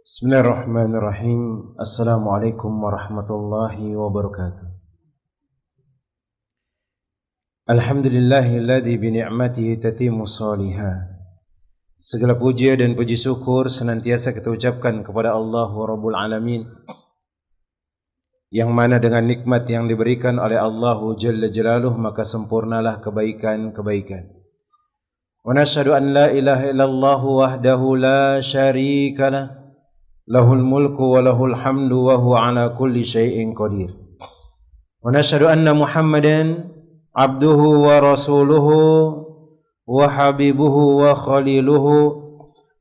Bismillahirrahmanirrahim. Assalamualaikum warahmatullahi wabarakatuh. Alhamdulillahilladzi bini'matihi tatimmu shalihat. Segala puja dan puji syukur senantiasa kita ucapkan kepada Allah Rabbul Alamin, yang mana dengan nikmat yang diberikan oleh Allah Jalla Jalaluh maka sempurnalah kebaikan-kebaikan. Wa nashhadu an la ilaha illallah wahdahu la syarika lah, lahul mulku wa lahul hamdu wa huwa ala kulli syai'in qadir. Wa nashhadu anna Muhammadan abduhu wa rasuluhu wa habibuhu wa khaliluhu,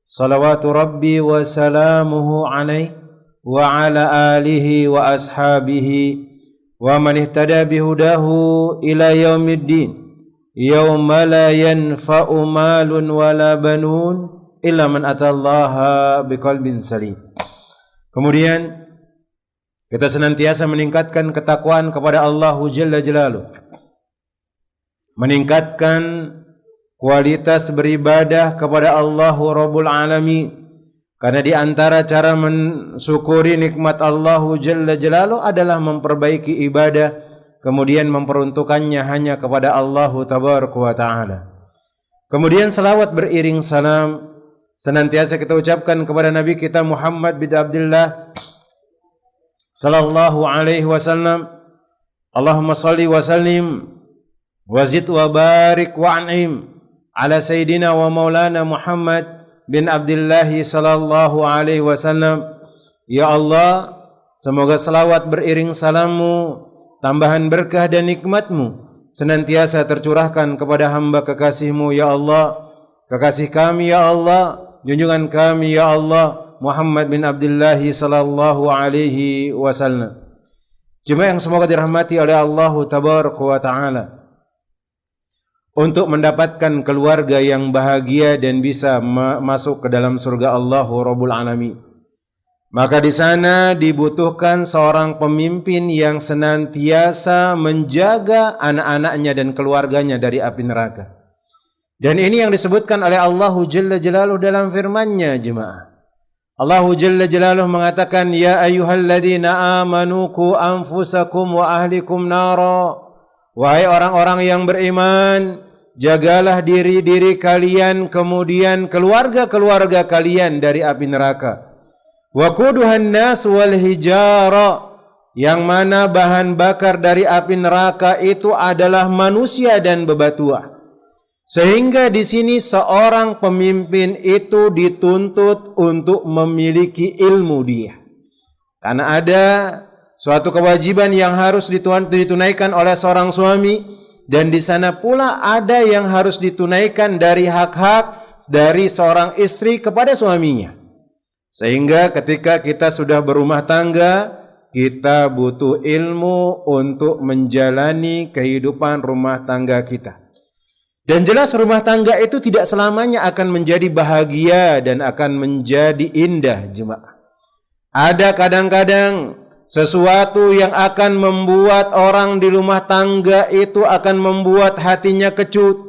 salawatu rabbi wa salamuhu alaihi wa ala alihi wa ashabihi wa man ihtada bihudahu ila yaumiddin, yauma la yanfa'u malun wala banun illa man atallaha biqalbin salim. Kemudian kita senantiasa meningkatkan ketakwaan kepada Allah Jalla Jalaluh, meningkatkan kualitas beribadah kepada Allah Rabbul Alamin, karena di antara cara mensyukuri nikmat Allah Jalla Jalaluh adalah memperbaiki ibadah, kemudian memperuntukannya hanya kepada Allah Tabaraka wa Ta'ala. Kemudian salawat beriring salam senantiasa kita ucapkan kepada Nabi kita Muhammad bin Abdullah sallallahu alaihi wasallam. Allahumma salli wa sallim wa zid wa barik wa an'im ala sayyidina wa maulana Muhammad bin Abdullah sallallahu alaihi wasallam. Ya Allah, semoga salawat beriring salammu, tambahan berkah dan nikmatmu senantiasa tercurahkan kepada hamba kekasihmu ya Allah, kekasih kami ya Allah, junjungan kami ya Allah, Muhammad bin Abdullah sallallahu alaihi wasallam. Jemaah yang semoga dirahmati oleh Allah Tabaraka wa Ta'ala, untuk mendapatkan keluarga yang bahagia dan bisa masuk ke dalam surga Allah Rabbul Alamin, maka di sana dibutuhkan seorang pemimpin yang senantiasa menjaga anak-anaknya dan keluarganya dari api neraka. Dan ini yang disebutkan oleh Allah Jalla Jalaluh dalam firman-Nya, jemaah. Allah Jalla Jalaluh mengatakan, ya ayyuhalladzina amanu qu anfusakum wa ahlikum nara. Wahai orang-orang yang beriman, jagalah diri-diri kalian kemudian keluarga-keluarga kalian dari api neraka. Wa quduhan nas wal hijara, yang mana bahan bakar dari api neraka itu adalah manusia dan bebatuan. Sehingga di sini seorang pemimpin itu dituntut untuk memiliki ilmu dia. Karena ada suatu kewajiban yang harus ditunaikan oleh seorang suami, dan di sana pula ada yang harus ditunaikan dari hak-hak dari seorang istri kepada suaminya. Sehingga ketika kita sudah berumah tangga, kita butuh ilmu untuk menjalani kehidupan rumah tangga kita. Dan jelas rumah tangga itu tidak selamanya akan menjadi bahagia dan akan menjadi indah, jemaah. Ada kadang-kadang sesuatu yang akan membuat orang di rumah tangga itu akan membuat hatinya kecut.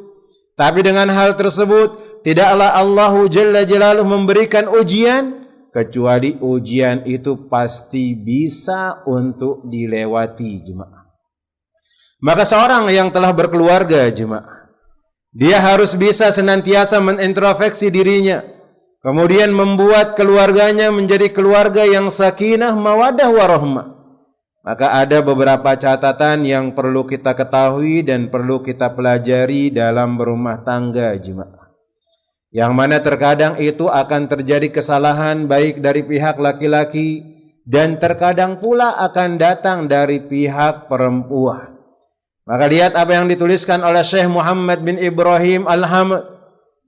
Tapi dengan hal tersebut tidaklah Allah Jalla Jalaluh memberikan ujian, kecuali ujian itu pasti bisa untuk dilewati, jemaah. Maka seorang yang telah berkeluarga, jemaah, dia harus bisa senantiasa menintrospeksi dirinya, kemudian membuat keluarganya menjadi keluarga yang sakinah, mawaddah, warahmah. Maka ada beberapa catatan yang perlu kita ketahui dan perlu kita pelajari dalam berumah tangga, jemaah. Yang mana terkadang itu akan terjadi kesalahan baik dari pihak laki-laki dan terkadang pula akan datang dari pihak perempuan. Maka lihat apa yang dituliskan oleh Syekh Muhammad bin Ibrahim Al-Hamad,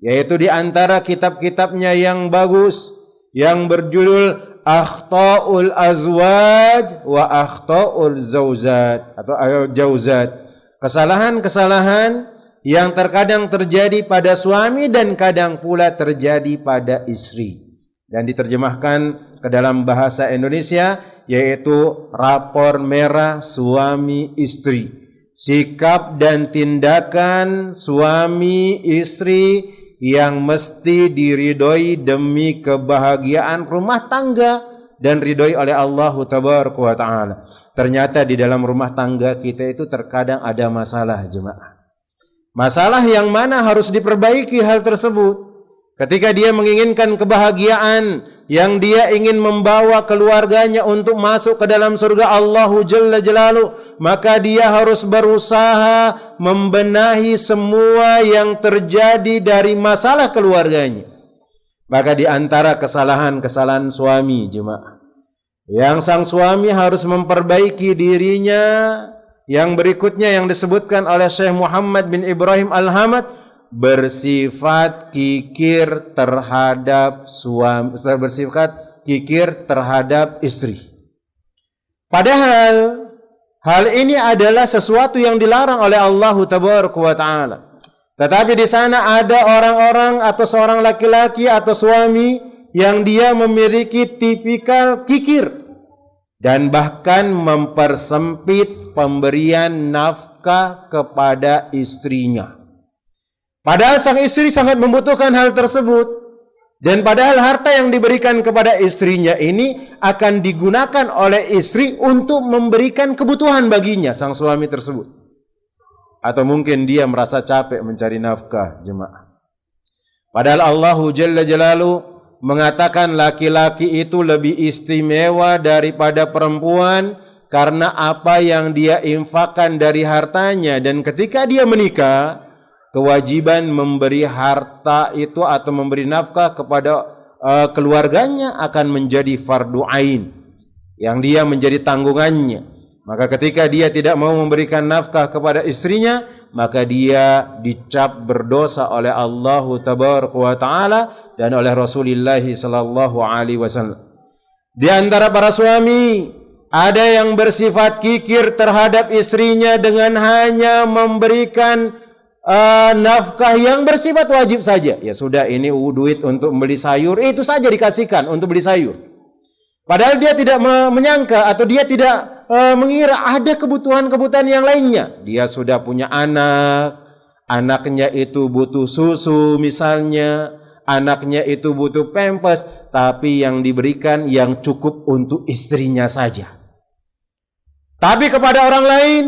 yaitu di antara kitab-kitabnya yang bagus yang berjudul Akhta'ul Azwaj wa Akhta'ul Zawjat atau Jauzat. Kesalahan-kesalahan yang terkadang terjadi pada suami dan kadang pula terjadi pada istri. Dan diterjemahkan ke dalam bahasa Indonesia yaitu rapor merah suami istri. Sikap dan tindakan suami istri yang mesti diridhoi demi kebahagiaan rumah tangga dan ridhoi oleh Allah Tabaraka wa Ta'ala. Ternyata di dalam rumah tangga kita itu terkadang ada masalah, jemaah. Masalah yang mana harus diperbaiki hal tersebut. Ketika dia menginginkan kebahagiaan, yang dia ingin membawa keluarganya untuk masuk ke dalam surga Allah Jalla Jalaluh, maka dia harus berusaha membenahi semua yang terjadi dari masalah keluarganya. Maka di antara kesalahan-kesalahan suami, jemaah, yang sang suami harus memperbaiki dirinya, yang berikutnya yang disebutkan oleh Syekh Muhammad bin Ibrahim Al-Hamad, bersifat kikir terhadap suami, bersifat kikir terhadap istri. Padahal hal ini adalah sesuatu yang dilarang oleh Allah Tabaraka wa Ta'ala. Tetapi di sana ada orang-orang atau seorang laki-laki atau suami yang dia memiliki tipikal kikir dan bahkan mempersempit pemberian nafkah kepada istrinya. Padahal sang istri sangat membutuhkan hal tersebut, dan padahal harta yang diberikan kepada istrinya ini akan digunakan oleh istri untuk memberikan kebutuhan baginya, sang suami tersebut. Atau mungkin dia merasa capek mencari nafkah, jemaah. Padahal Allah Jalla Jalaluhu mengatakan laki-laki itu lebih istimewa daripada perempuan karena apa yang dia infakkan dari hartanya, dan ketika dia menikah, kewajiban memberi harta itu atau memberi nafkah kepada keluarganya akan menjadi fardu ain yang dia menjadi tanggungannya. Maka ketika dia tidak mau memberikan nafkah kepada istrinya, maka dia dicap berdosa oleh Allah Tabaraka wa Ta'ala dan oleh Rasulullah sallallahu alaihi wasallam. Di antara para suami ada yang bersifat kikir terhadap istrinya dengan hanya memberikan nafkah yang bersifat wajib saja. Ya sudah, ini duit untuk membeli sayur, itu saja dikasihkan untuk beli sayur. Padahal dia tidak menyangka atau dia tidak mengira ada kebutuhan-kebutuhan yang lainnya. Dia sudah punya anak, anaknya itu butuh susu misalnya, anaknya itu butuh pampers, tapi yang diberikan yang cukup untuk istrinya saja. Tapi kepada orang lain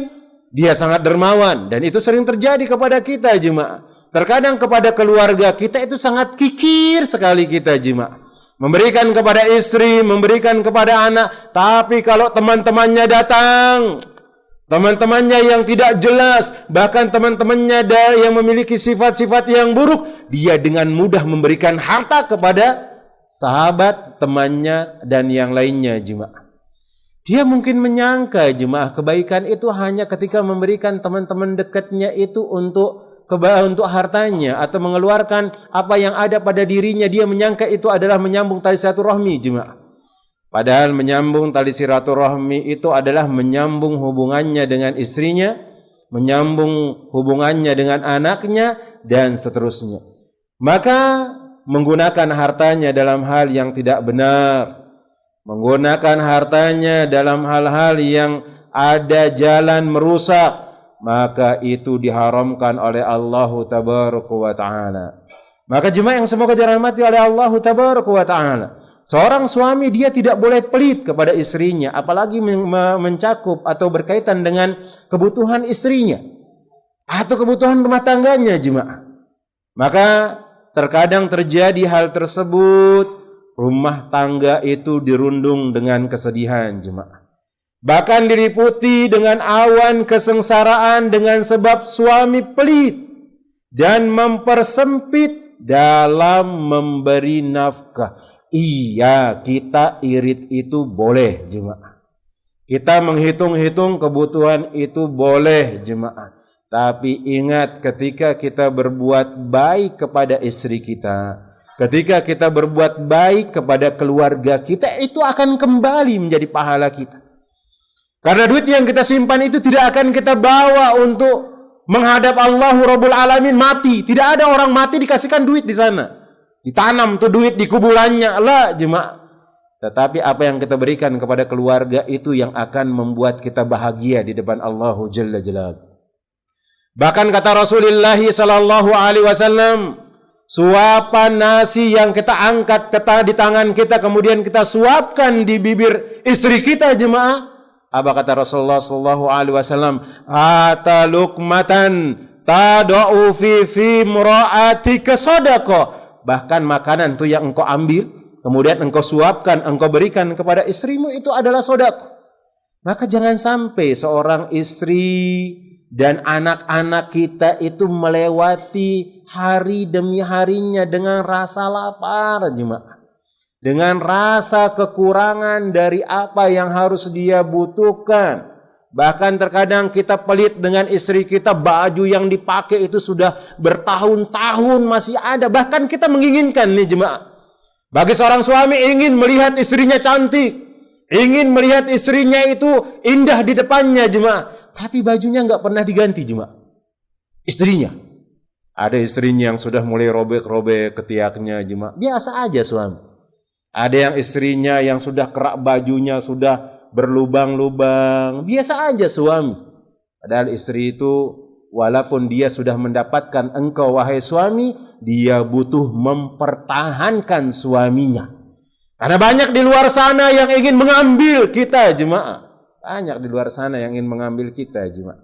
dia sangat dermawan, dan itu sering terjadi kepada kita, jemaah. Terkadang kepada keluarga kita itu sangat kikir sekali kita, jemaah. Memberikan kepada istri, memberikan kepada anak, tapi kalau teman-temannya datang, teman-temannya yang tidak jelas, bahkan teman-temannya yang memiliki sifat-sifat yang buruk, dia dengan mudah memberikan harta kepada sahabat, temannya, dan yang lainnya, jemaah. Dia mungkin menyangka, jemaah, kebaikan itu hanya ketika memberikan teman-teman dekatnya itu untuk hartanya atau mengeluarkan apa yang ada pada dirinya. Dia menyangka itu adalah menyambung tali silaturahmi, jemaah. Padahal menyambung tali silaturahmi itu adalah menyambung hubungannya dengan istrinya, menyambung hubungannya dengan anaknya, dan seterusnya. Maka menggunakan hartanya dalam hal yang tidak benar, menggunakan hartanya dalam hal-hal yang ada jalan merusak, maka itu diharamkan oleh Allah Tabaraka wa Ta'ala. Maka jemaah yang semoga dirahmati oleh Allah Tabaraka wa Ta'ala, seorang suami dia tidak boleh pelit kepada istrinya, apalagi mencakup atau berkaitan dengan kebutuhan istrinya atau kebutuhan rumah tangganya, jemaah. Maka terkadang terjadi hal tersebut, rumah tangga itu dirundung dengan kesedihan, jemaah. Bahkan diliputi dengan awan kesengsaraan dengan sebab suami pelit dan mempersempit dalam memberi nafkah. Iya, kita irit itu boleh, jemaah. Kita menghitung-hitung kebutuhan itu boleh, jemaah. Tapi ingat, ketika kita berbuat baik kepada istri kita, ketika kita berbuat baik kepada keluarga kita, itu akan kembali menjadi pahala kita. Karena duit yang kita simpan itu tidak akan kita bawa untuk menghadap Allah Rabbul Alamin mati. Tidak ada orang mati dikasihkan duit di sana. Ditanam tuh duit di kuburannya. Lah, jemaah. Tetapi apa yang kita berikan kepada keluarga itu yang akan membuat kita bahagia di depan Allah Jalla Jalaluhu. Bahkan kata Rasulullah sallallahu alaihi wasallam, Suapan nasi yang kita angkat di tangan kita, kemudian kita suapkan di bibir istri kita, jemaah. Apa kata Rasulullah sallallahu alaihi wasallam? Ata luqmatan tad'u fi imra'atika sadaqah. Bahkan makanan itu yang engkau ambil, kemudian engkau suapkan, engkau berikan kepada istrimu, itu adalah sedekah. Maka jangan sampai seorang istri dan anak-anak kita itu melewati hari demi harinya dengan rasa lapar, jemaah. Dengan rasa kekurangan dari apa yang harus dia butuhkan. Bahkan terkadang kita pelit dengan istri kita, baju yang dipakai itu sudah bertahun-tahun masih ada. Bahkan kita menginginkan nih jemaah. Bagi seorang suami ingin melihat istrinya cantik, ingin melihat istrinya itu indah di depannya jemaah. Tapi bajunya nggak pernah diganti jemaah. Istrinya. Ada istrinya yang sudah mulai robek-robek ketiaknya jemaah. Biasa aja suami. Ada yang istrinya yang sudah kerak bajunya, sudah berlubang-lubang. Biasa aja suami. Padahal istri itu walaupun dia sudah mendapatkan engkau wahai suami, dia butuh mempertahankan suaminya. Karena banyak di luar sana yang ingin mengambil kita jemaah. Banyak di luar sana yang ingin mengambil kita jemaah.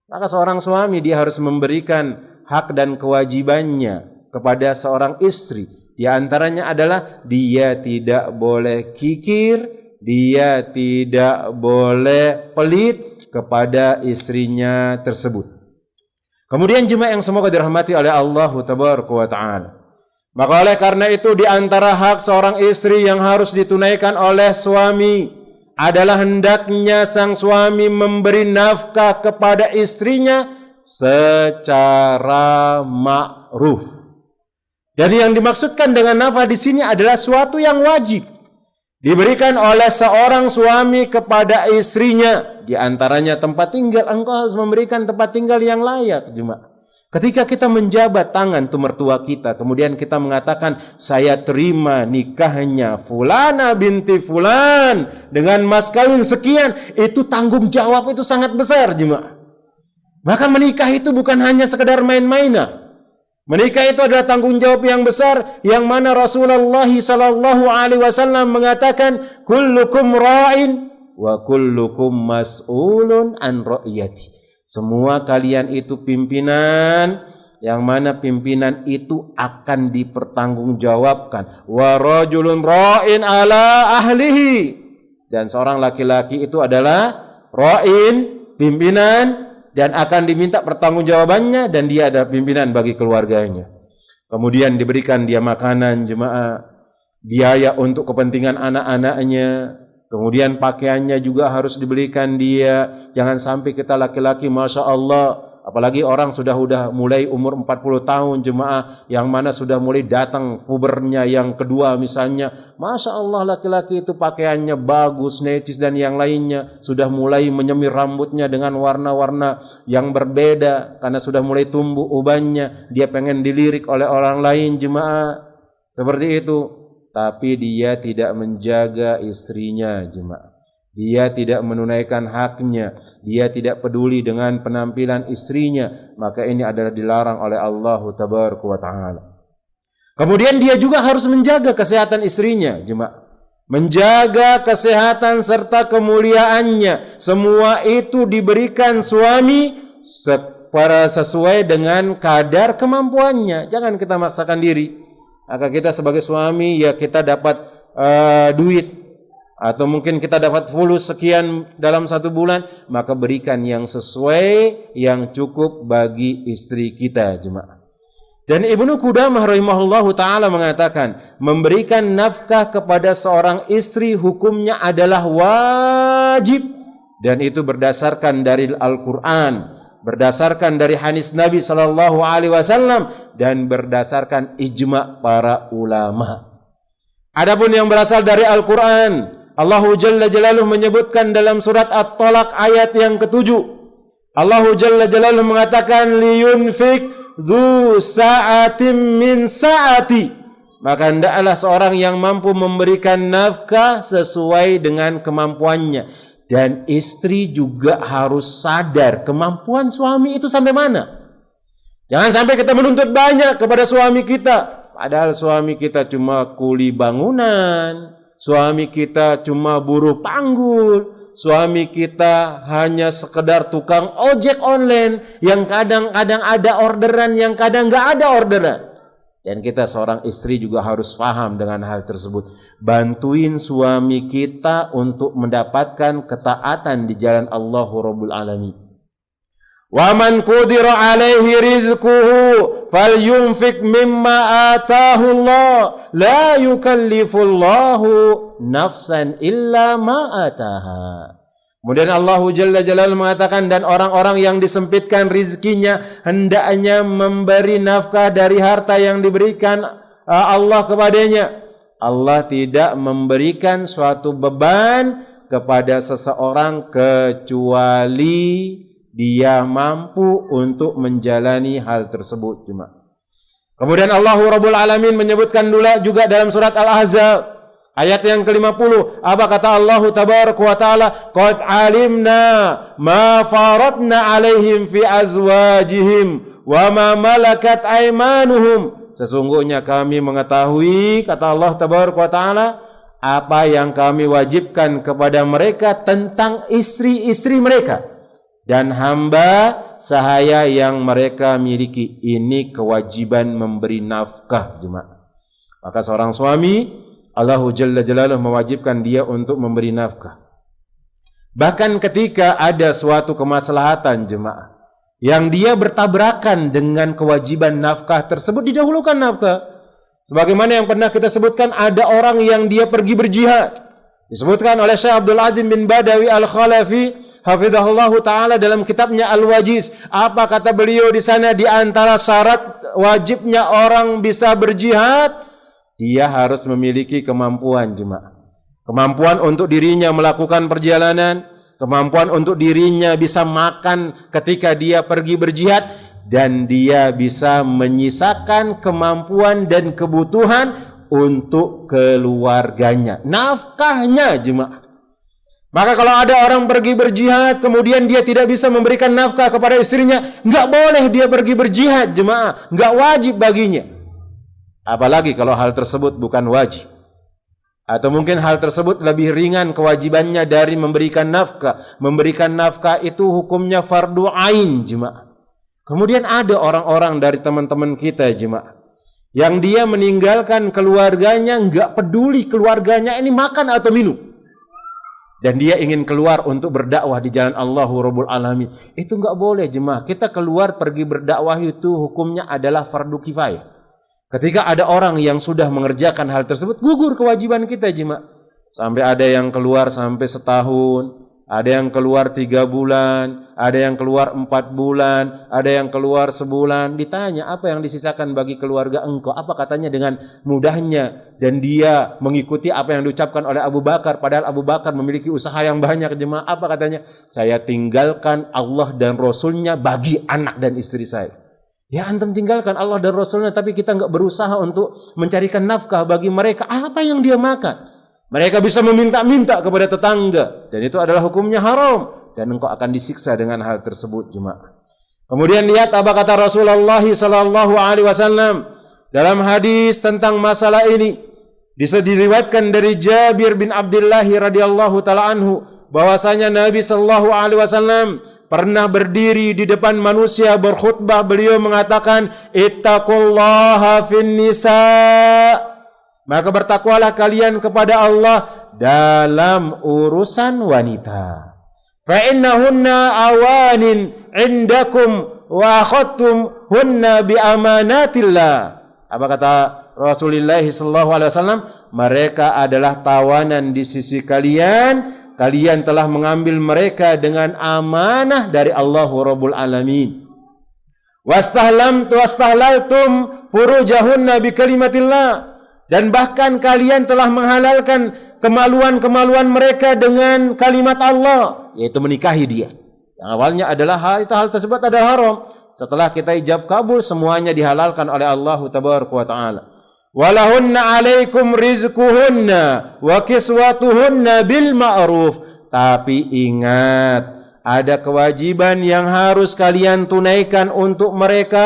Maka seorang suami dia harus memberikan hak dan kewajibannya kepada seorang istri. Di antaranya adalah dia tidak boleh kikir, dia tidak boleh pelit kepada istrinya tersebut. Kemudian jemaah yang semoga dirahmati oleh Allah Tabaraka wa Ta'ala. Maka oleh karena itu di antara hak seorang istri yang harus ditunaikan oleh suami adalah hendaknya sang suami memberi nafkah kepada istrinya secara ma'ruf. Dan yang dimaksudkan dengan nafkah di sini adalah suatu yang wajib diberikan oleh seorang suami kepada istrinya. Di antaranya tempat tinggal, engkau harus memberikan tempat tinggal yang layak jemaah. Ketika kita menjabat tangan tu mertua kita, kemudian kita mengatakan saya terima nikahnya fulana binti fulan dengan mas kawin sekian, itu tanggung jawab itu sangat besar jemaah. Maka menikah itu bukan hanya sekedar main-mainan. Menikah itu adalah tanggung jawab yang besar yang mana Rasulullah sallallahu alaihi wasallam mengatakan kullukum ra'in wa kullukum mas'ulun an ra'iyati. Semua kalian itu pimpinan yang mana pimpinan itu akan dipertanggungjawabkan. Wa rajulun ra'in ala ahlihi. Dan seorang laki-laki itu adalah ra'in, pimpinan, dan akan diminta pertanggungjawabannya, dan dia ada pimpinan bagi keluarganya. Kemudian diberikan dia makanan jemaah, biaya untuk kepentingan anak-anaknya, kemudian pakaiannya juga harus dibelikan dia. Jangan sampai kita laki-laki Masya Allah, apalagi orang sudah mulai umur 40 tahun jemaah, yang mana sudah mulai datang pubernya yang kedua misalnya, Masya Allah laki-laki itu pakaiannya bagus, necis dan yang lainnya, sudah mulai menyemir rambutnya dengan warna-warna yang berbeda karena sudah mulai tumbuh ubannya, dia pengen dilirik oleh orang lain jemaah, seperti itu. Tapi dia tidak menjaga istrinya jemaah. Dia tidak menunaikan haknya, dia tidak peduli dengan penampilan istrinya, maka ini adalah dilarang oleh Allah Tabaraka wa Ta'ala. Kemudian dia juga harus menjaga kesehatan istrinya, jemaah. Menjaga kesehatan serta kemuliaannya. Semua itu diberikan suami sesuai dengan kadar kemampuannya. Jangan kita maksakan diri. Maka kita sebagai suami ya kita dapat duit, atau mungkin kita dapat fulus sekian dalam satu bulan, maka berikan yang sesuai, yang cukup bagi istri kita jemaah. Dan Ibnu Qudamah rahimahullahu ta'ala mengatakan, memberikan nafkah kepada seorang istri hukumnya adalah wajib, dan itu berdasarkan dari Al-Quran, berdasarkan dari hadis Nabi sallallahu alaihi wasallam, dan berdasarkan ijma' para ulama. Adapun yang berasal dari Al-Quran, Allah Jalla Jalaluhu menyebutkan dalam surat At-Talaq ayat yang ke-7. Allah Jalla Jalaluhu mengatakan liyunfik dzu sa'atin min sa'ati. Maka hendaklah seorang yang mampu memberikan nafkah sesuai dengan kemampuannya. Dan istri juga harus sadar kemampuan suami itu sampai mana. Jangan sampai kita menuntut banyak kepada suami kita, padahal suami kita cuma kuli bangunan, suami kita cuma buruh panggul, suami kita hanya sekedar tukang ojek online yang kadang-kadang ada orderan, yang kadang nggak ada orderan. Dan kita seorang istri juga harus paham dengan hal tersebut. Bantuin suami kita untuk mendapatkan ketaatan di jalan Allah Rabbul Alamin. Wa man qudira alaihi rizquhu falyunfik mimma atahu Allah la yukallifullahu nafsan illa ma ataha. Kemudian Allah Jalla Jalaluhu mengatakan, dan orang-orang yang disempitkan rizkinya hendaknya memberi nafkah dari harta yang diberikan Allah kepadanya. Allah tidak memberikan suatu beban kepada seseorang kecuali dia mampu untuk menjalani hal tersebut. Kemudian Allah Rabbul Alamin menyebutkan juga dalam surat Al-Ahzab ayat yang ke-50, apa kata Allah Tabaraka wa Ta'ala, qad alimna ma faradna alaihim fi azwajihim wa ma malakat aymanuhum. Sesungguhnya kami mengetahui, kata Allah Tabaraka wa Ta'ala, apa yang kami wajibkan kepada mereka tentang istri-istri mereka dan hamba sahaya yang mereka miliki. Ini kewajiban memberi nafkah, jemaah. Maka seorang suami, Allah Jalla Jalaluhu mewajibkan dia untuk memberi nafkah. Bahkan ketika ada suatu kemaslahatan, jemaah, yang dia bertabrakan dengan kewajiban nafkah tersebut, didahulukan nafkah. Sebagaimana yang pernah kita sebutkan, ada orang yang dia pergi berjihad. Disebutkan oleh Syekh Abdul Azim bin Badawi Al-Khalafi hafizahullah ta'ala dalam kitabnya Al-Wajiz. Apa kata beliau di sana? Di antara syarat wajibnya orang bisa berjihad, dia harus memiliki kemampuan, jemaah. Kemampuan untuk dirinya melakukan perjalanan, kemampuan untuk dirinya bisa makan ketika dia pergi berjihad, dan dia bisa menyisakan kemampuan dan kebutuhan untuk keluarganya, nafkahnya, jemaah. Maka kalau ada orang pergi berjihad kemudian dia tidak bisa memberikan nafkah kepada istrinya, enggak boleh dia pergi berjihad, jemaah, enggak wajib baginya. Apalagi kalau hal tersebut bukan wajib, atau mungkin hal tersebut lebih ringan kewajibannya dari memberikan nafkah. Memberikan nafkah itu hukumnya fardu ain, jemaah. Kemudian ada orang-orang dari teman-teman kita, jemaah, yang dia meninggalkan keluarganya, enggak peduli keluarganya ini makan atau minum, dan dia ingin keluar untuk berdakwah di jalan Allah Rabbul Alamin. Itu enggak boleh, jemaah. Kita keluar pergi berdakwah itu hukumnya adalah fardu kifayah. Ketika ada orang yang sudah mengerjakan hal tersebut, gugur kewajiban kita, jemaah. Sampai ada yang keluar sampai setahun, ada yang keluar 3 bulan, ada yang keluar 4 bulan, ada yang keluar sebulan. Ditanya, apa yang disisakan bagi keluarga engkau? Apa katanya dengan mudahnya, dan dia mengikuti apa yang diucapkan oleh Abu Bakar, padahal Abu Bakar memiliki usaha yang banyak, jemaah. Apa katanya? Saya tinggalkan Allah dan Rasulnya bagi anak dan istri saya. Ya, antum tinggalkan Allah dan Rasulnya, tapi kita enggak berusaha untuk mencarikan nafkah bagi mereka. Apa yang dia makan? Mereka bisa meminta-minta kepada tetangga, dan itu adalah hukumnya haram, dan engkau akan disiksa dengan hal tersebut, jemaah. Kemudian lihat apa kata Rasulullah sallallahu alaihi wasallam dalam hadis tentang masalah ini. Diriwayatkan dari Jabir bin Abdullah radhiyallahu taala anhu bahwasanya Nabi sallallahu alaihi wasallam pernah berdiri di depan manusia berkhutbah. Beliau mengatakan, ittaqullaha fin nisa, maka bertakwalah kalian kepada Allah dalam urusan wanita. Fa innahunna awanin indakum wa akhadtum hunna bi amanatillah. Apa kata Rasulullah sallallahu alaihi wasallam? Mereka adalah tawanan di sisi kalian. Kalian telah mengambil mereka dengan amanah dari Allah Rabbul Alamin. Wastahlaltum furujahunna bi kalimatillah, dan bahkan kalian telah menghalalkan kemaluan-kemaluan mereka dengan kalimat Allah, yaitu menikahi dia. Yang awalnya adalah hal tersebut adalah haram. Setelah kita ijab kabul, semuanya dihalalkan oleh Allah Tabaraka wa Ta'ala. Walahunna alaikum rizquhunna wa kiswatuhunna bil ma'ruf. Tapi ingat, Ada kewajiban yang harus kalian tunaikan untuk mereka.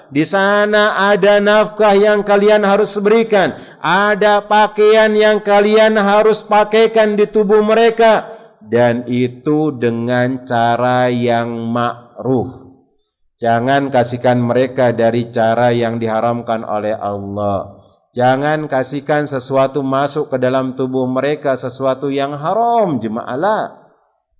Di sana ada nafkah yang kalian harus berikan. Ada pakaian yang kalian harus pakaikan di tubuh mereka. Dan itu dengan cara yang ma'ruf. Jangan kasihkan mereka dari cara yang diharamkan oleh Allah. Jangan kasihkan sesuatu masuk ke dalam tubuh mereka, sesuatu yang haram, jemaah.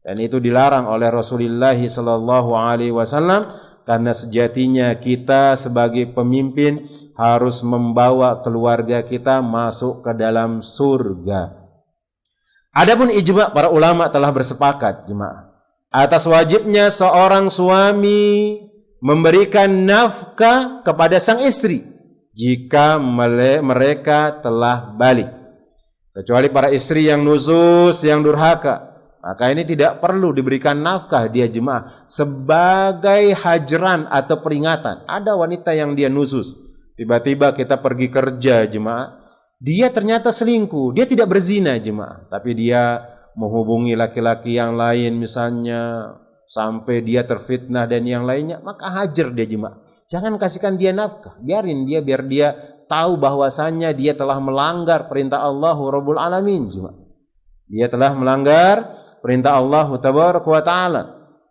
Dan itu dilarang oleh Rasulullah sallallahu alaihi wasallam, karena sejatinya kita sebagai pemimpin harus membawa keluarga kita masuk ke dalam surga. Adapun ijma' para ulama telah bersepakat, jemaah, atas wajibnya seorang suami memberikan nafkah kepada sang istri jika mereka telah balik. Kecuali para istri yang nusus, yang durhaka, maka ini tidak perlu diberikan nafkah dia, jemaah, sebagai hajran atau peringatan. Ada wanita yang dia nusus, tiba-tiba kita pergi kerja, jemaah, dia ternyata selingkuh, dia tidak berzina, jemaah, tapi dia menghubungi laki-laki yang lain misalnya, sampai dia terfitnah dan yang lainnya, maka hajar dia, jemaah. Jangan kasihkan dia nafkah, biarin dia, biar dia tahu bahwasannya dia telah melanggar perintah Allah Rabbul Alamin, jemaah. Dia telah melanggar perintah Allah Tabaraka wa Ta'ala.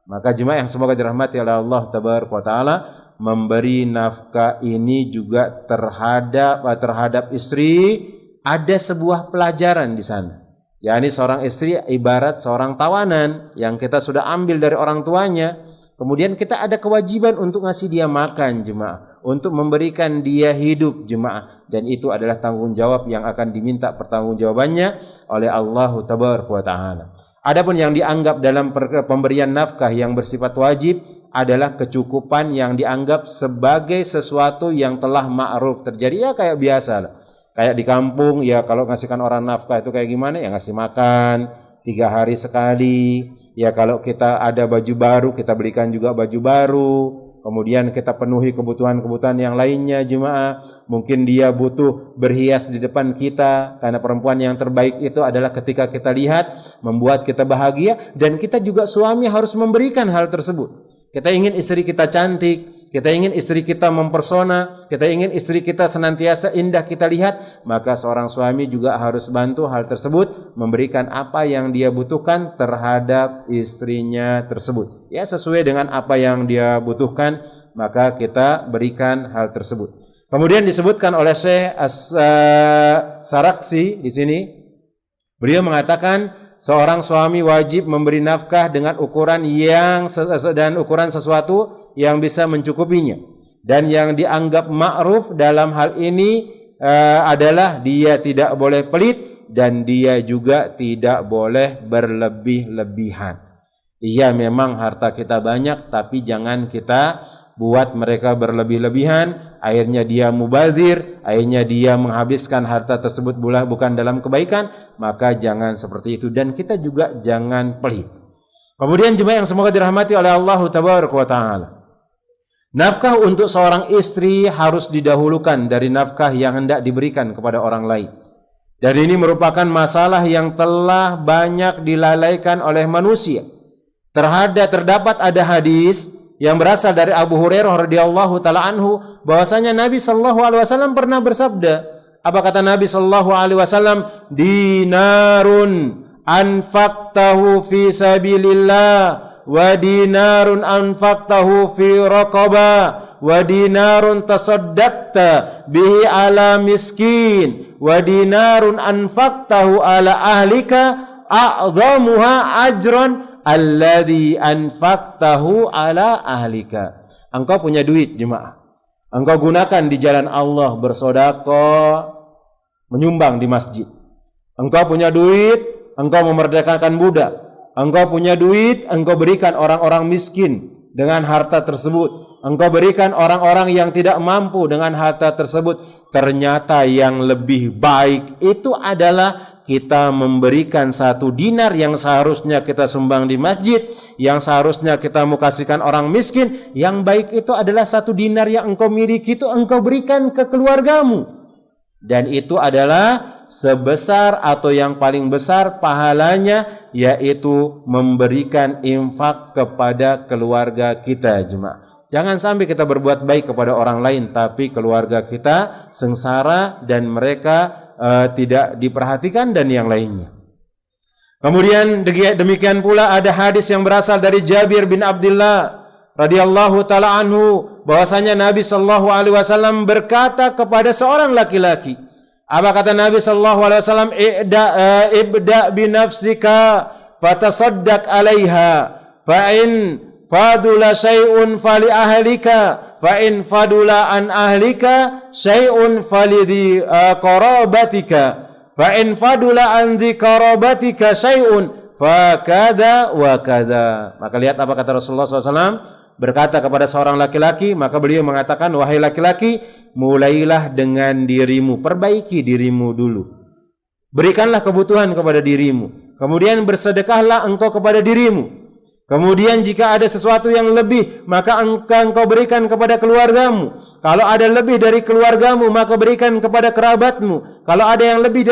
Maka jemaah yang semoga dirahmati oleh Allah Tabaraka wa Ta'ala, memberi nafkah ini juga terhadap istri ada sebuah pelajaran di sana. yakni seorang istri ibarat seorang tawanan yang kita sudah ambil dari orang tuanya, kemudian kita ada kewajiban untuk ngasih dia makan, jemaah, untuk memberikan dia hidup, jemaah, dan itu adalah tanggung jawab yang akan diminta pertanggungjawabannya oleh Allah Tabaraka wa Ta'ala. Adapun yang dianggap dalam pemberian nafkah yang bersifat wajib adalah kecukupan yang dianggap sebagai sesuatu yang telah ma'ruf terjadi, ya kayak biasa lah. Kayak di kampung, ya kalau ngasihkan orang nafkah itu kayak gimana? Ya ngasih makan 3 hari sekali. Ya kalau kita ada baju baru, kita belikan juga baju baru. Kemudian kita penuhi kebutuhan-kebutuhan yang lainnya, jemaah. Mungkin dia butuh berhias di depan kita, karena perempuan yang terbaik itu adalah ketika kita lihat, membuat kita bahagia. Dan kita juga suami harus memberikan hal tersebut. Kita ingin istri kita cantik, kita ingin istri kita mempersona, kita ingin istri kita senantiasa indah kita lihat, maka seorang suami juga harus bantu hal tersebut, memberikan apa yang dia butuhkan terhadap istrinya tersebut. Ya, sesuai dengan apa yang dia butuhkan, maka kita berikan hal tersebut. Kemudian disebutkan oleh Syekh As-Saraksi di sini, beliau mengatakan seorang suami wajib memberi nafkah dengan ukuran sesuatu yang bisa mencukupinya. Dan yang dianggap ma'ruf dalam hal ini adalah dia tidak boleh pelit dan dia juga tidak boleh berlebih-lebihan. Iya, memang harta kita banyak, tapi jangan kita buat mereka berlebih-lebihan, akhirnya dia mubazir, akhirnya dia menghabiskan harta tersebut bukan dalam kebaikan, maka jangan seperti itu, dan kita juga jangan pelit. Kemudian jemaah yang semoga dirahmati oleh Allah Tabaraka wa Ta'ala, nafkah untuk seorang istri harus didahulukan dari nafkah yang hendak diberikan kepada orang lain. Dan ini merupakan masalah yang telah banyak dilalaikan oleh manusia. Terdapat ada hadis yang berasal dari Abu Hurairah radhiyallahu taala anhu, bahwasanya Nabi sallallahu alaihi wasallam pernah bersabda. Apa kata Nabi sallallahu alaihi wasallam? Dinarun anfaqtahu fi sabilillah, wa dinarun anfaqtahu fi raqabah, wa dinarun tasaddaqta bihi ala miskin, wa dinarun anfaqtahu ala ahlika a'dhamuha ajran alladhi anfaqtahu ala ahlika. Engkau punya duit, jemaah, engkau gunakan di jalan Allah, bersedekah, menyumbang di masjid. Engkau punya duit, engkau memerdekakan budak. Engkau punya duit, engkau berikan orang-orang miskin dengan harta tersebut. Engkau berikan orang-orang yang tidak mampu dengan harta tersebut. Ternyata yang lebih baik itu adalah kita memberikan 1 dinar yang seharusnya kita sumbang di masjid, yang seharusnya kita mau kasihkan orang miskin. Yang baik itu adalah 1 dinar yang engkau miliki itu engkau berikan ke keluargamu. Dan itu adalah sebesar atau yang paling besar pahalanya, yaitu memberikan infak kepada keluarga kita, jemaah. Jangan sampai kita berbuat baik kepada orang lain tapi keluarga kita sengsara dan mereka tidak diperhatikan dan yang lainnya. Kemudian demikian pula ada hadis yang berasal dari Jabir bin Abdullah radhiyallahu taala anhu, bahwasanya Nabi sallallahu alaihi wasallam berkata kepada seorang laki-laki. Apa kata Nabi sallallahu alaihi wasallam? Ibda bi nafsika fatasaddaq 'alaiha fa in fadula syai'un fali ahlika fa in fadula an ahlika syai'un fali di qarabatika fa in fadula an di qarabatika syai'un fa kadza wa kadza. Maka lihat apa kata Rasulullah SAW berkata kepada seorang laki-laki, maka beliau mengatakan, wahai laki-laki, mulailah dengan dirimu, perbaiki dirimu dulu, berikanlah kebutuhan kepada dirimu, kemudian bersedekahlah engkau kepada dirimu, kemudian jika ada sesuatu yang lebih maka engkau berikan kepada keluargamu, kalau ada lebih dari keluargamu maka berikan kepada kerabatmu, kalau ada yang lebih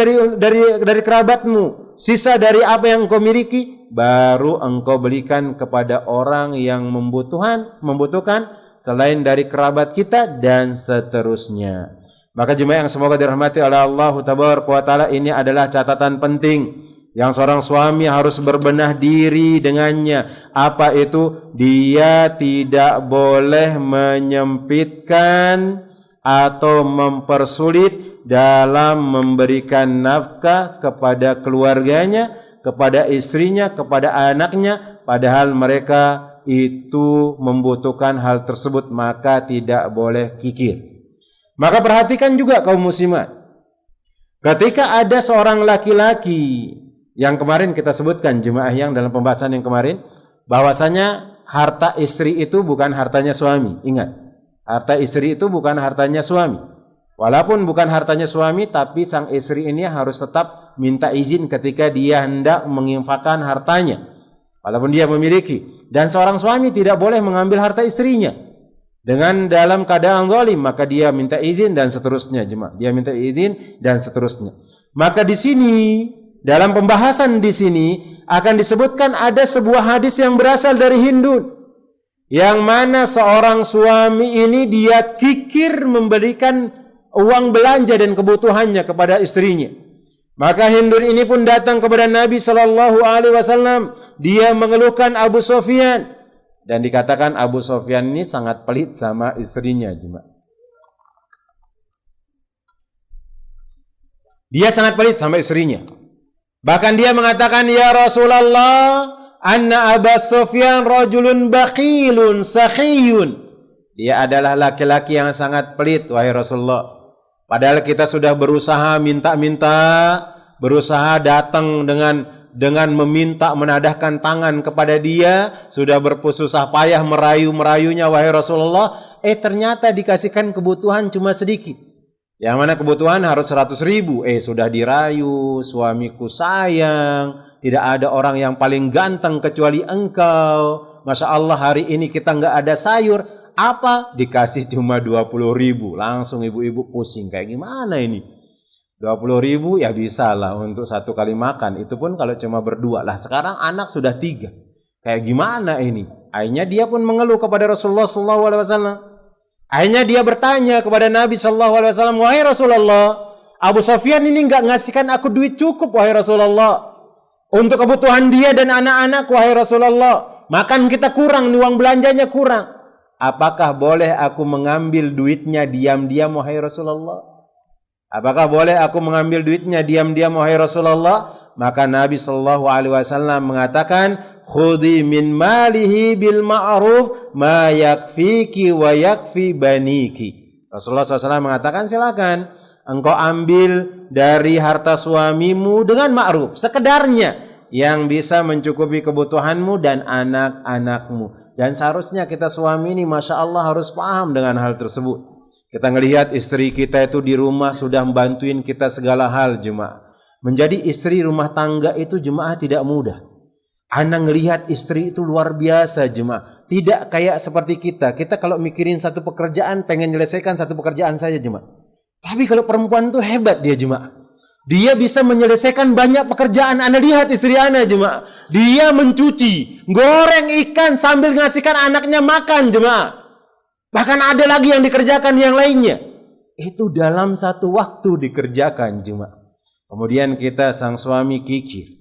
dari kerabatmu, sisa dari apa yang engkau miliki baru engkau berikan kepada orang yang membutuhkan selain dari kerabat kita, dan seterusnya. Maka jemaah yang semoga dirahmati oleh Allah Tabaraka wa Taala, ini adalah catatan penting yang seorang suami harus berbenah diri dengannya. Apa itu? Dia tidak boleh menyempitkan atau mempersulit dalam memberikan nafkah kepada keluarganya, kepada istrinya, kepada anaknya, padahal mereka itu membutuhkan hal tersebut, maka tidak boleh kikir. Maka perhatikan juga kaum muslimat, ketika ada seorang laki-laki yang kemarin kita sebutkan jemaah yang dalam pembahasan yang kemarin, bahwasanya harta istri itu bukan hartanya suami. Ingat, harta istri itu bukan hartanya suami. Walaupun bukan hartanya suami, tapi sang istri ini harus tetap minta izin ketika dia hendak menginfakkan hartanya, walaupun dia memiliki. Dan seorang suami tidak boleh mengambil harta istrinya dengan dalam keadaan zalim, maka dia minta izin dan seterusnya, jemaah. Dia minta izin dan seterusnya. Maka di sini, dalam pembahasan di sini akan disebutkan ada sebuah hadis yang berasal dari Hindun, yang mana seorang suami ini dia kikir memberikan uang belanja dan kebutuhannya kepada istrinya. Maka Hindun ini pun datang kepada Nabi sallallahu alaihi wasallam. Dia mengeluhkan Abu Sufyan, dan dikatakan Abu Sufyan ini sangat pelit sama istrinya, jemaah. Dia sangat pelit sama istrinya. Bahkan dia mengatakan, ya Rasulullah, anna Abu Sufyan rajulun bakhilun sakhiyun. Dia adalah laki-laki yang sangat pelit, wahai Rasulullah. Padahal kita sudah berusaha minta-minta, berusaha datang dengan meminta, menadahkan tangan kepada dia, sudah bersusah payah merayu-merayunya, wahai Rasulullah. Ternyata dikasihkan kebutuhan cuma sedikit. Yang mana kebutuhan harus 100.000. Sudah dirayu, suamiku sayang, tidak ada orang yang paling ganteng kecuali engkau. Masya Allah, hari ini kita nggak ada sayur. Apa? Dikasih cuma 20.000. Langsung ibu-ibu pusing. Kayak gimana ini? 20.000 ya bisa lah untuk satu kali makan. Itu pun kalau cuma berdua lah. Sekarang anak sudah 3. Kayak gimana ini? Akhirnya dia pun mengeluh kepada Rasulullah SAW. Akhirnya dia bertanya kepada Nabi SAW, wahai Rasulullah, Abu Sufyan ini nggak ngasihkan aku duit cukup, wahai Rasulullah, untuk kebutuhan dia dan anak-anak, wahai Rasulullah. Makan kita kurang, uang belanjanya kurang. Apakah boleh aku mengambil duitnya diam-diam, wahai Rasulullah? Apakah boleh aku mengambil duitnya diam-diam, wahai Rasulullah? Maka Nabi SAW mengatakan, khudhi min malihi bil ma'ruf ma yakfiki wa yakfi baniki. Rasulullah SAW mengatakan, silakan engkau ambil dari harta suamimu dengan ma'ruf, sekedarnya yang bisa mencukupi kebutuhanmu dan anak-anakmu. Dan seharusnya kita suami ini, Masya Allah, harus paham dengan hal tersebut. Kita ngelihat istri kita itu di rumah sudah membantuin kita segala hal, jemaah. Menjadi istri rumah tangga itu, jemaah, tidak mudah. Ana ngelihat istri itu luar biasa, jemaah. Tidak kayak seperti kita. Kita kalau mikirin satu pekerjaan, pengen menyelesaikan satu pekerjaan saja, jemaah. Tapi kalau perempuan itu hebat dia, jemaah. Dia bisa menyelesaikan banyak pekerjaan. Anda lihat istri Anda jemaah. Dia mencuci, goreng ikan sambil ngasihkan anaknya makan jemaah. Bahkan ada lagi yang dikerjakan yang lainnya. Itu dalam satu waktu dikerjakan jemaah. Kemudian kita sang suami kikir.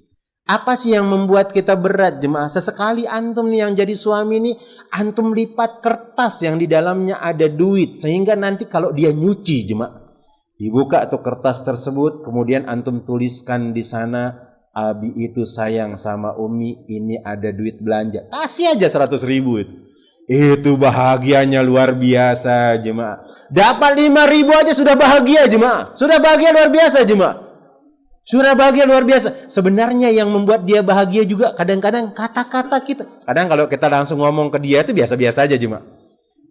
Apa sih yang membuat kita berat jemaah? Sesekali antum nih yang jadi suami nih, antum lipat kertas yang di dalamnya ada duit. Sehingga nanti kalau dia nyuci jemaah, dibuka tuh kertas tersebut, kemudian antum tuliskan di sana, Abi itu sayang sama Umi, ini ada duit belanja. Kasih aja 100.000 itu. Itu bahagianya luar biasa jemaah. Dapat 5.000 aja sudah bahagia jemaah. Sudah bahagia luar biasa jemaah. Sudah bahagia luar biasa. Sebenarnya yang membuat dia bahagia juga kadang-kadang kata-kata kita. Kadang kalau kita langsung ngomong ke dia itu biasa-biasa aja jemaah.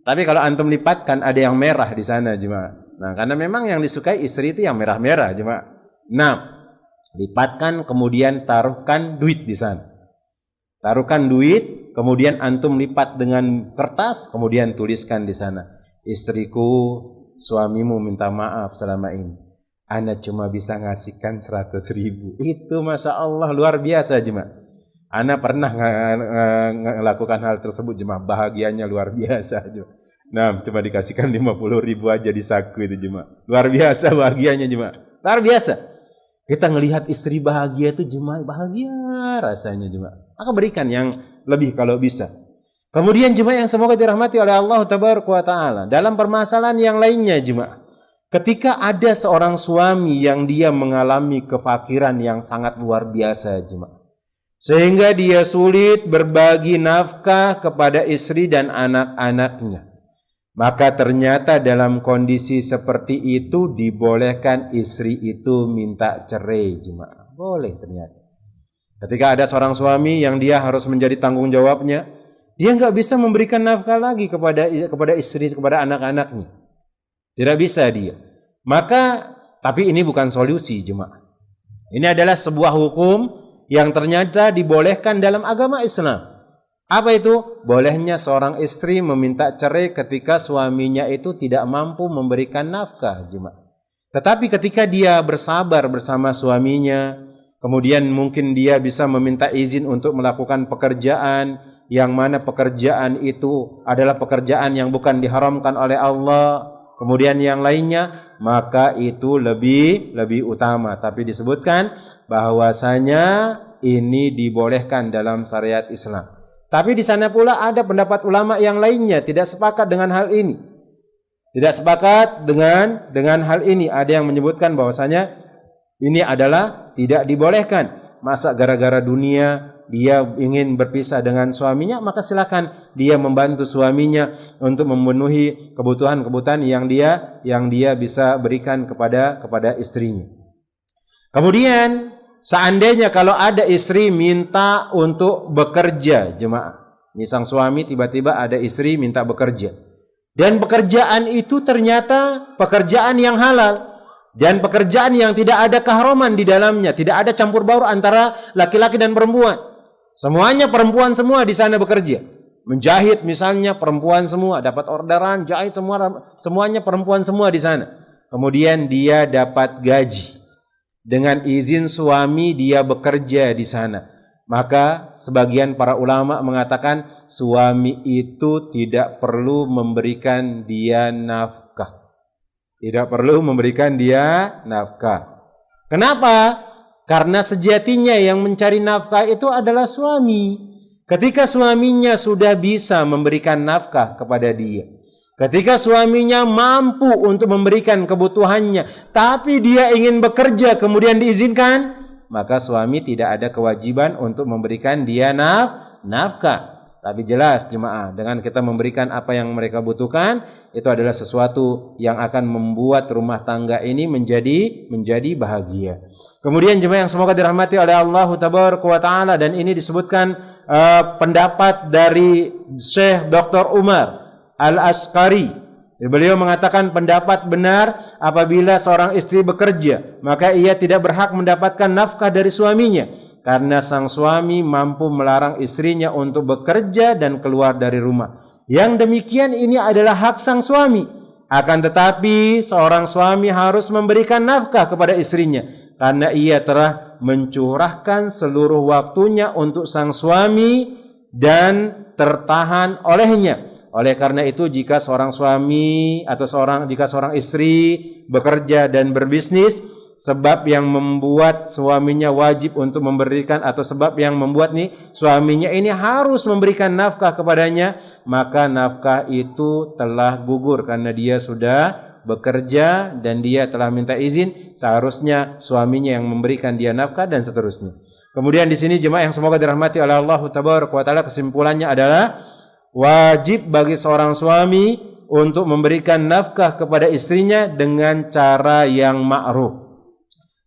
Tapi kalau antum lipatkan ada yang merah di sana jemaah. Nah, karena memang yang disukai istri itu yang merah-merah jemaah. Nah, lipatkan kemudian taruhkan duit di sana. Taruhkan duit, kemudian antum lipat dengan kertas, kemudian tuliskan di sana. Istriku, suamimu minta maaf selama ini. Ana cuma bisa ngasihkan 100.000. Itu Masya Allah luar biasa jemaah. Ana pernah melakukan hal tersebut jemaah. Bahagianya luar biasa jemaah. Nah, cuma dikasihkan 50.000 aja di saku itu jemaah. Luar biasa bahagianya jemaah. Luar biasa. Kita ngelihat istri bahagia itu jemaah, bahagia rasanya jemaah. Maka berikan yang lebih kalau bisa. Kemudian jemaah yang semoga dirahmati oleh Allah Tabaraka wa Ta'ala. Dalam permasalahan yang lainnya jemaah. Ketika ada seorang suami yang dia mengalami kefakiran yang sangat luar biasa jemaah. Sehingga dia sulit berbagi nafkah kepada istri dan anak-anaknya. Maka ternyata dalam kondisi seperti itu dibolehkan istri itu minta cerai jemaah. Boleh ternyata. Ketika ada seorang suami yang dia harus menjadi tanggung jawabnya, dia nggak bisa memberikan nafkah lagi kepada istri, kepada anak-anaknya. Tidak bisa dia. Maka, tapi ini bukan solusi jemaah. Ini adalah sebuah hukum yang ternyata dibolehkan dalam agama Islam. Apa itu? Bolehnya seorang istri meminta cerai ketika suaminya itu tidak mampu memberikan nafkah jemaah. Tetapi ketika dia bersabar bersama suaminya, kemudian mungkin dia bisa meminta izin untuk melakukan pekerjaan, yang mana pekerjaan itu adalah pekerjaan yang bukan diharamkan oleh Allah. Kemudian yang lainnya, maka itu lebih utama. Tapi disebutkan bahwasanya ini dibolehkan dalam syariat Islam. Tapi di sana pula ada pendapat ulama yang lainnya tidak sepakat dengan hal ini. Tidak sepakat dengan hal ini. Ada yang menyebutkan bahwasanya ini adalah tidak dibolehkan. Masa gara-gara dunia dia ingin berpisah dengan suaminya, maka silakan dia membantu suaminya untuk memenuhi kebutuhan-kebutuhan yang dia bisa berikan kepada istrinya. Kemudian seandainya kalau ada istri minta untuk bekerja jemaah. Ini sang suami tiba-tiba ada istri minta bekerja. Dan pekerjaan itu ternyata pekerjaan yang halal. Dan pekerjaan yang tidak ada keharaman di dalamnya, tidak ada campur baur antara laki-laki dan perempuan. Semuanya perempuan semua di sana bekerja. Menjahit misalnya perempuan semua, dapat orderan, jahit semuanya perempuan semua di sana. Kemudian dia dapat gaji. Dengan izin suami dia bekerja di sana. Maka sebagian para ulama mengatakan suami itu tidak perlu memberikan dia nafkah. Tidak perlu memberikan dia nafkah. Kenapa? Karena sejatinya yang mencari nafkah itu adalah suami. Ketika suaminya sudah bisa memberikan nafkah kepada dia, ketika suaminya mampu untuk memberikan kebutuhannya, tapi dia ingin bekerja kemudian diizinkan, maka suami tidak ada kewajiban untuk memberikan dia nafkah. Tapi jelas jemaah, dengan kita memberikan apa yang mereka butuhkan, itu adalah sesuatu yang akan membuat rumah tangga ini menjadi bahagia. Kemudian jemaah yang semoga dirahmati oleh Allah Tabaraka wa Ta'ala, dan ini disebutkan pendapat dari Syekh Dr. Umar Al-Ashqari. Beliau mengatakan pendapat benar apabila seorang istri bekerja, maka ia tidak berhak mendapatkan nafkah dari suaminya. Karena sang suami mampu melarang istrinya untuk bekerja dan keluar dari rumah. Yang demikian ini adalah hak sang suami. Akan tetapi seorang suami harus memberikan nafkah kepada istrinya. karena ia telah mencurahkan seluruh waktunya untuk sang suami dan tertahan olehnya. Oleh karena itu jika seorang suami atau jika seorang istri bekerja dan berbisnis, sebab yang membuat suaminya wajib untuk memberikan atau sebab yang membuat suaminya ini harus memberikan nafkah kepadanya, maka nafkah itu telah gugur karena dia sudah bekerja dan dia telah minta izin, seharusnya suaminya yang memberikan dia nafkah dan seterusnya. Kemudian di sini jemaah yang semoga dirahmati oleh Allah Tabaraka wa Taala, kesimpulannya adalah wajib bagi seorang suami untuk memberikan nafkah kepada istrinya dengan cara yang ma'ruf,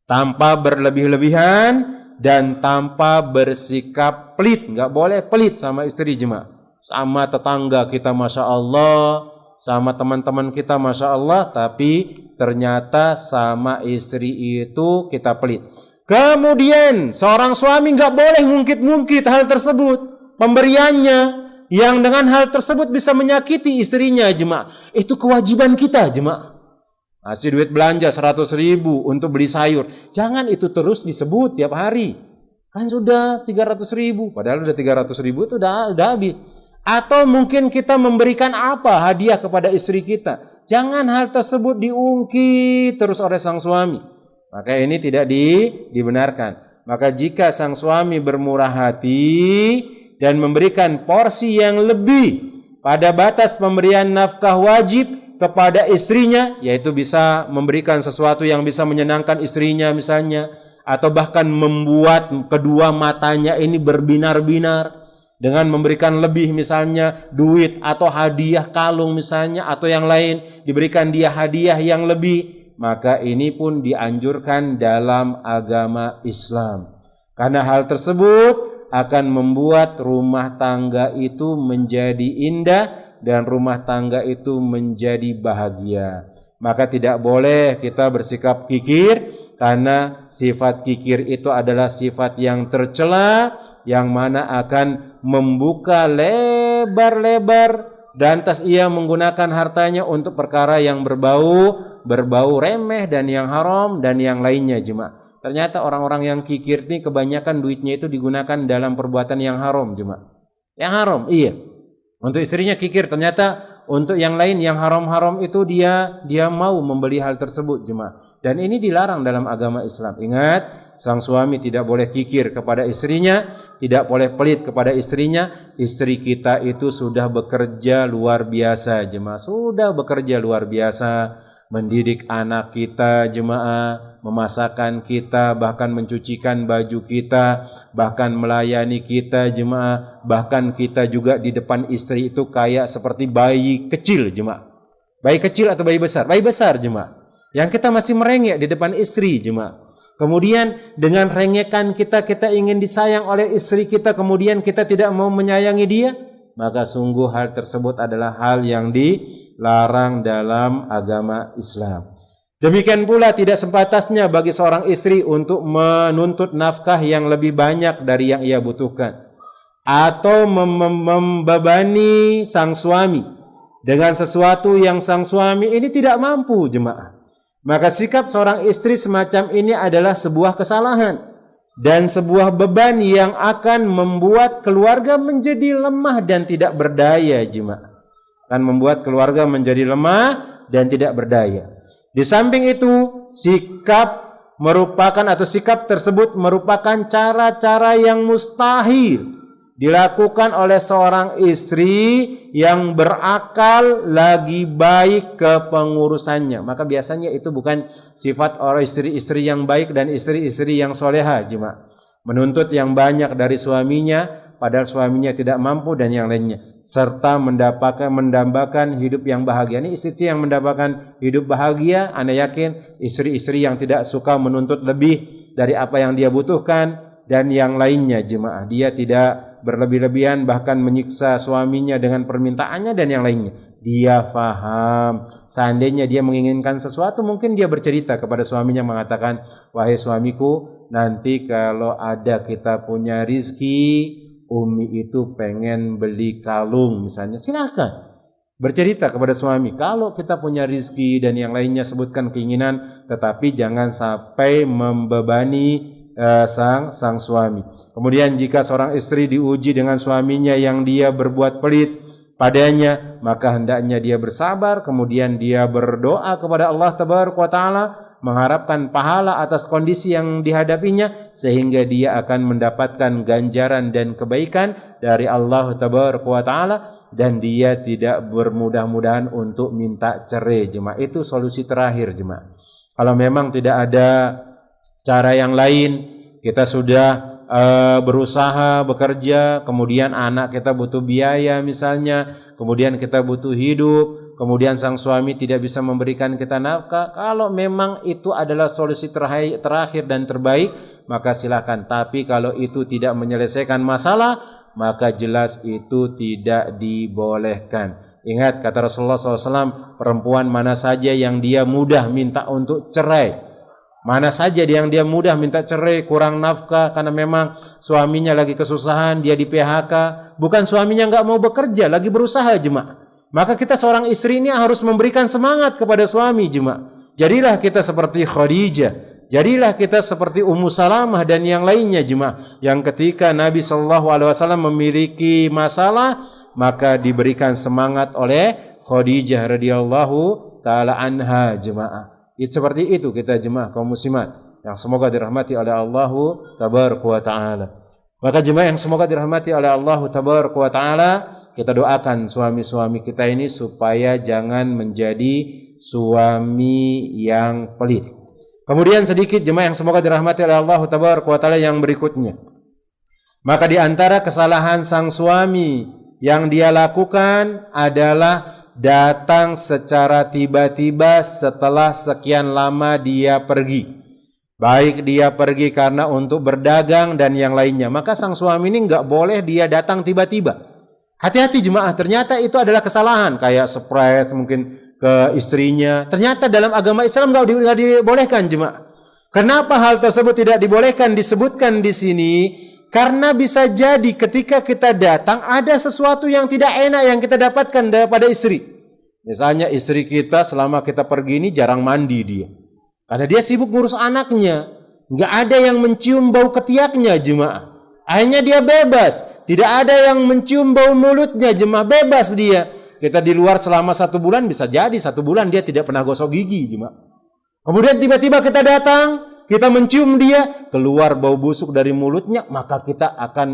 tanpa berlebih-lebihan dan tanpa bersikap pelit. Enggak boleh pelit sama istri jemaah. Sama tetangga kita Masya Allah, sama teman-teman kita Masya Allah, tapi ternyata sama istri itu kita pelit. Kemudian seorang suami enggak boleh ngungkit-ngungkit hal tersebut, pemberiannya, yang dengan hal tersebut bisa menyakiti istrinya jemaah. Itu kewajiban kita jemaah. Kasih duit belanja 100.000 untuk beli sayur, jangan itu terus disebut tiap hari. Kan sudah 300.000, padahal udah 300.000 itu udah habis. Atau mungkin kita memberikan apa hadiah kepada istri kita, jangan hal tersebut diungkit terus oleh sang suami. Maka ini tidak dibenarkan. Maka jika sang suami bermurah hati dan memberikan porsi yang lebih pada batas pemberian nafkah wajib kepada istrinya, yaitu bisa memberikan sesuatu yang bisa menyenangkan istrinya misalnya, atau bahkan membuat kedua matanya ini berbinar-binar dengan memberikan lebih, misalnya duit atau hadiah kalung misalnya, atau yang lain, diberikan dia hadiah yang lebih, maka ini pun dianjurkan dalam agama Islam. Karena hal tersebut akan membuat rumah tangga itu menjadi indah dan rumah tangga itu menjadi bahagia. Maka tidak boleh kita bersikap kikir, karena sifat kikir itu adalah sifat yang tercela, yang mana akan membuka lebar-lebar dan tas ia menggunakan hartanya untuk perkara yang berbau remeh dan yang haram dan yang lainnya jemaah. Ternyata orang-orang yang kikir ini kebanyakan duitnya itu digunakan dalam perbuatan yang haram jemaah. Yang haram, iya. Untuk istrinya kikir, ternyata untuk yang lain yang haram-haram itu dia mau membeli hal tersebut jemaah. Dan ini dilarang dalam agama Islam. Ingat, sang suami tidak boleh kikir kepada istrinya, tidak boleh pelit kepada istrinya. Istri kita itu sudah bekerja luar biasa jemaah, sudah bekerja luar biasa, mendidik anak kita jemaah, memasakkan kita, bahkan mencucikan baju kita, bahkan melayani kita jemaah, bahkan kita juga di depan istri itu kayak seperti bayi kecil jemaah. Bayi kecil atau bayi besar? Bayi besar jemaah. Yang kita masih merengek di depan istri jemaah. Kemudian dengan rengekan kita ingin disayang oleh istri kita, kemudian kita tidak mau menyayangi dia, maka sungguh hal tersebut adalah hal yang dilarang dalam agama Islam. Demikian pula tidak sepantasnya bagi seorang istri untuk menuntut nafkah yang lebih banyak dari yang ia butuhkan, atau membebani sang suami dengan sesuatu yang sang suami ini tidak mampu jemaah. Maka sikap seorang istri semacam ini adalah sebuah kesalahan dan sebuah beban yang akan membuat keluarga menjadi lemah dan tidak berdaya jemaah. Akan membuat keluarga menjadi lemah dan tidak berdaya. Di samping itu, sikap tersebut merupakan cara-cara yang mustahil dilakukan oleh seorang istri yang berakal lagi baik kepengurusannya. Maka biasanya itu bukan sifat orang istri-istri yang baik dan istri-istri yang soleha jemaah. Menuntut yang banyak dari suaminya padahal suaminya tidak mampu dan yang lainnya, serta mendambakan hidup yang bahagia. Ini istri yang mendambakan hidup bahagia, Anda yakin istri-istri yang tidak suka menuntut lebih dari apa yang dia butuhkan dan yang lainnya jemaah. Dia tidak berlebih-lebihan bahkan menyiksa suaminya dengan permintaannya dan yang lainnya. Dia faham. Seandainya dia menginginkan sesuatu, mungkin dia bercerita kepada suaminya mengatakan, wahai suamiku, nanti kalau ada kita punya rizki, Umi itu pengen beli kalung misalnya, silakan. bercerita kepada suami kalau kita punya rizki dan yang lainnya, sebutkan keinginan, tetapi jangan sampai membebani sang suami. Kemudian jika seorang istri diuji dengan suaminya yang dia berbuat pelit padanya, maka hendaknya dia bersabar, kemudian dia berdoa kepada Allah Tabaraka wa Ta'ala, mengharapkan pahala atas kondisi yang dihadapinya, sehingga dia akan mendapatkan ganjaran dan kebaikan dari Allah Tabaraka wa Ta'ala, dan dia tidak bermudah-mudahan untuk minta cerai. Jemaah, itu solusi terakhir jemaah. Kalau memang tidak ada cara yang lain, kita sudah berusaha bekerja, kemudian anak kita butuh biaya misalnya, kemudian kita butuh hidup, kemudian sang suami tidak bisa memberikan kita nafkah, kalau memang itu adalah solusi terakhir dan terbaik, maka silakan. Tapi kalau itu tidak menyelesaikan masalah, maka jelas itu tidak dibolehkan. Ingat kata Rasulullah SAW, perempuan mana saja yang dia mudah minta untuk cerai, mana saja yang dia mudah minta cerai, kurang nafkah karena memang suaminya lagi kesusahan, dia di PHK, bukan suaminya nggak mau bekerja, lagi berusaha jemaah, maka kita seorang istri ini harus memberikan semangat kepada suami jemaah. Jadilah kita seperti Khadijah, jadilah kita seperti Ummu Salamah dan yang lainnya jemaah, yang ketika Nabi SAW memiliki masalah, maka diberikan semangat oleh Khadijah radhiyallahu taala anha jemaah. Itu seperti itu kita jemaah kaum muslimat yang semoga dirahmati oleh Allah Tabaraka wa Ta'ala. Maka jemaah yang semoga dirahmati oleh Allah Tabaraka wa Ta'ala, kita doakan suami-suami kita ini supaya jangan menjadi suami yang pelit. Kemudian sedikit jemaah yang semoga dirahmati oleh Allah Tabaraka wa Ta'ala yang berikutnya. Maka di antara kesalahan sang suami yang dia lakukan adalah datang secara tiba-tiba setelah sekian lama dia pergi. Baik dia pergi karena untuk berdagang dan yang lainnya, maka sang suami ini nggak boleh dia datang tiba-tiba. Hati-hati jemaah, ternyata itu adalah kesalahan. Kayak surprise mungkin ke istrinya. Ternyata dalam agama Islam nggak dibolehkan jemaah. Kenapa hal tersebut tidak dibolehkan? Disebutkan di sini karena bisa jadi ketika kita datang ada sesuatu yang tidak enak yang kita dapatkan daripada istri. Misalnya istri kita selama kita pergi ini jarang mandi dia. Karena dia sibuk ngurus anaknya. Nggak ada yang mencium bau ketiaknya jemaah. Akhirnya dia bebas. Tidak ada yang mencium bau mulutnya jemaah. Bebas dia. Kita di luar selama 1 bulan, bisa jadi 1 bulan dia tidak pernah gosok gigi jemaah. Kemudian tiba-tiba kita datang, kita mencium dia, keluar bau busuk dari mulutnya, maka kita akan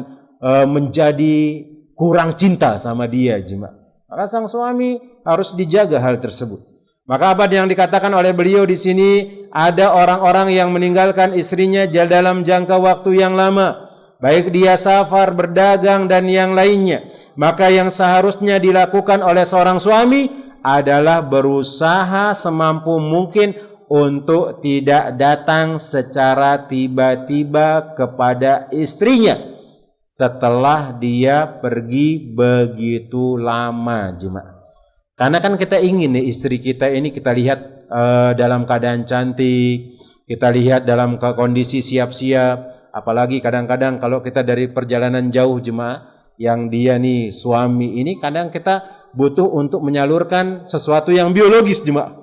menjadi kurang cinta sama dia jemaah. Maka sang suami harus dijaga hal tersebut. Maka apa yang dikatakan oleh beliau di sini, ada orang-orang yang meninggalkan istrinya dalam jangka waktu yang lama, baik dia safar, berdagang dan yang lainnya. Maka yang seharusnya dilakukan oleh seorang suami adalah berusaha semampu mungkin untuk tidak datang secara tiba-tiba kepada istrinya setelah dia pergi begitu lama jemaah. Karena kan kita ingin nih istri kita ini kita lihat dalam keadaan cantik, kita lihat dalam kondisi siap-siap. Apalagi kadang-kadang kalau kita dari perjalanan jauh jemaah, yang dia nih suami ini kadang kita butuh untuk menyalurkan sesuatu yang biologis jemaah.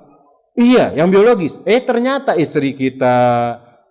Iya, yang biologis. Ternyata istri kita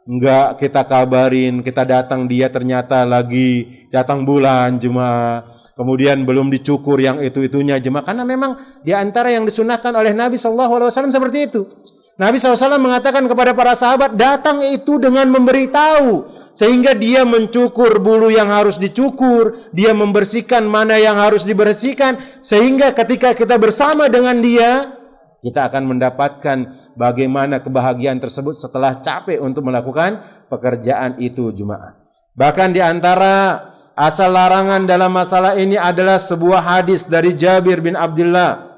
enggak kita kabarin, kita datang dia ternyata lagi datang bulan jemaah. Kemudian belum dicukur yang itu-itunya jemaah. Karena memang di antara yang disunahkan oleh Nabi SAW seperti itu. Nabi SAW mengatakan kepada para sahabat, datang itu dengan memberitahu. Sehingga dia mencukur bulu yang harus dicukur. Dia membersihkan mana yang harus dibersihkan. Sehingga ketika kita bersama dengan dia, kita akan mendapatkan bagaimana kebahagiaan tersebut setelah capek untuk melakukan pekerjaan itu jemaah. Bahkan di antara asal larangan dalam masalah ini adalah sebuah hadis dari Jabir bin Abdullah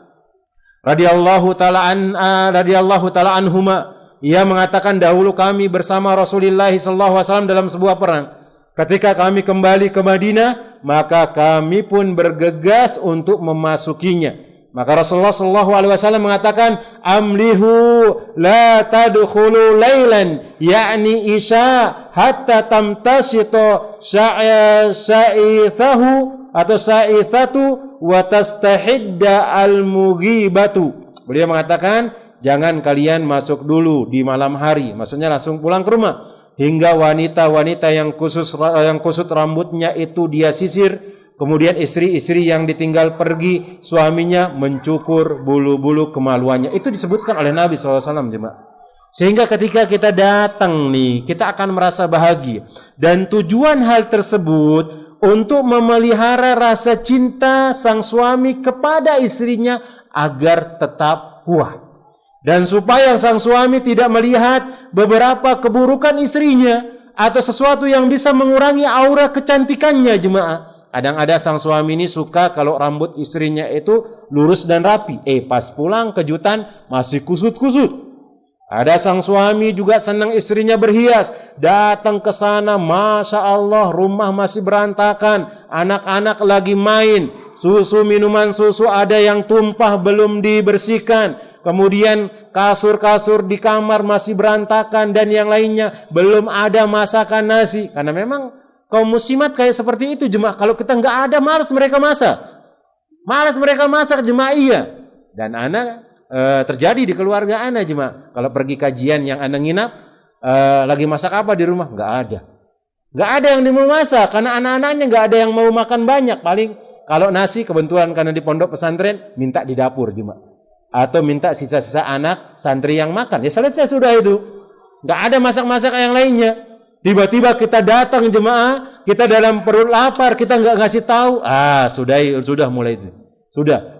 radhiyallahu taala anhuma. Ia mengatakan, dahulu kami bersama Rasulullah SAW dalam sebuah perang. Ketika kami kembali ke Madinah, maka kami pun bergegas untuk memasukinya. Maka Rasulullah SAW mengatakan, amlihu la tadkhulu lailan, yakni isya hatta tamtasito sa'ithahu atau sa'ithatu wa tastahidda al-mughibatu. Beliau mengatakan, jangan kalian masuk dulu di malam hari, maksudnya langsung pulang ke rumah, hingga wanita-wanita yang kusut rambutnya itu dia sisir. Kemudian istri-istri yang ditinggal pergi suaminya mencukur bulu-bulu kemaluannya. Itu disebutkan oleh Nabi SAW, jemaah. Sehingga ketika kita datang nih, kita akan merasa bahagia. Dan tujuan hal tersebut untuk memelihara rasa cinta sang suami kepada istrinya agar tetap kuat. Dan supaya sang suami tidak melihat beberapa keburukan istrinya atau sesuatu yang bisa mengurangi aura kecantikannya, jemaah. Kadang ada sang suami ini suka kalau rambut istrinya itu lurus dan rapi. Pas pulang kejutan masih kusut-kusut. Ada sang suami juga senang istrinya berhias. Datang ke sana, Masya Allah, rumah masih berantakan. Anak-anak lagi main. Minuman susu ada yang tumpah belum dibersihkan. Kemudian kasur-kasur di kamar masih berantakan dan yang lainnya. Belum ada masakan nasi. Karena memang kaum muslimat kayak seperti itu, jemaah. Kalau kita nggak ada, malas mereka masak. Jemaah, iya. Dan anak terjadi di keluarga anak, jemaah. Kalau pergi kajian yang anak nginap, lagi masak apa di rumah? Nggak ada. Nggak ada yang mau masak karena anak-anaknya nggak ada yang mau makan banyak. Paling kalau nasi kebetulan karena di pondok pesantren minta di dapur, jemaah. Atau minta sisa-sisa anak santri yang makan. Ya selesai sudah itu. Nggak ada masak-masak yang lainnya. Tiba-tiba kita datang, jemaah, kita dalam perut lapar, kita nggak ngasih tahu. Sudah mulai itu.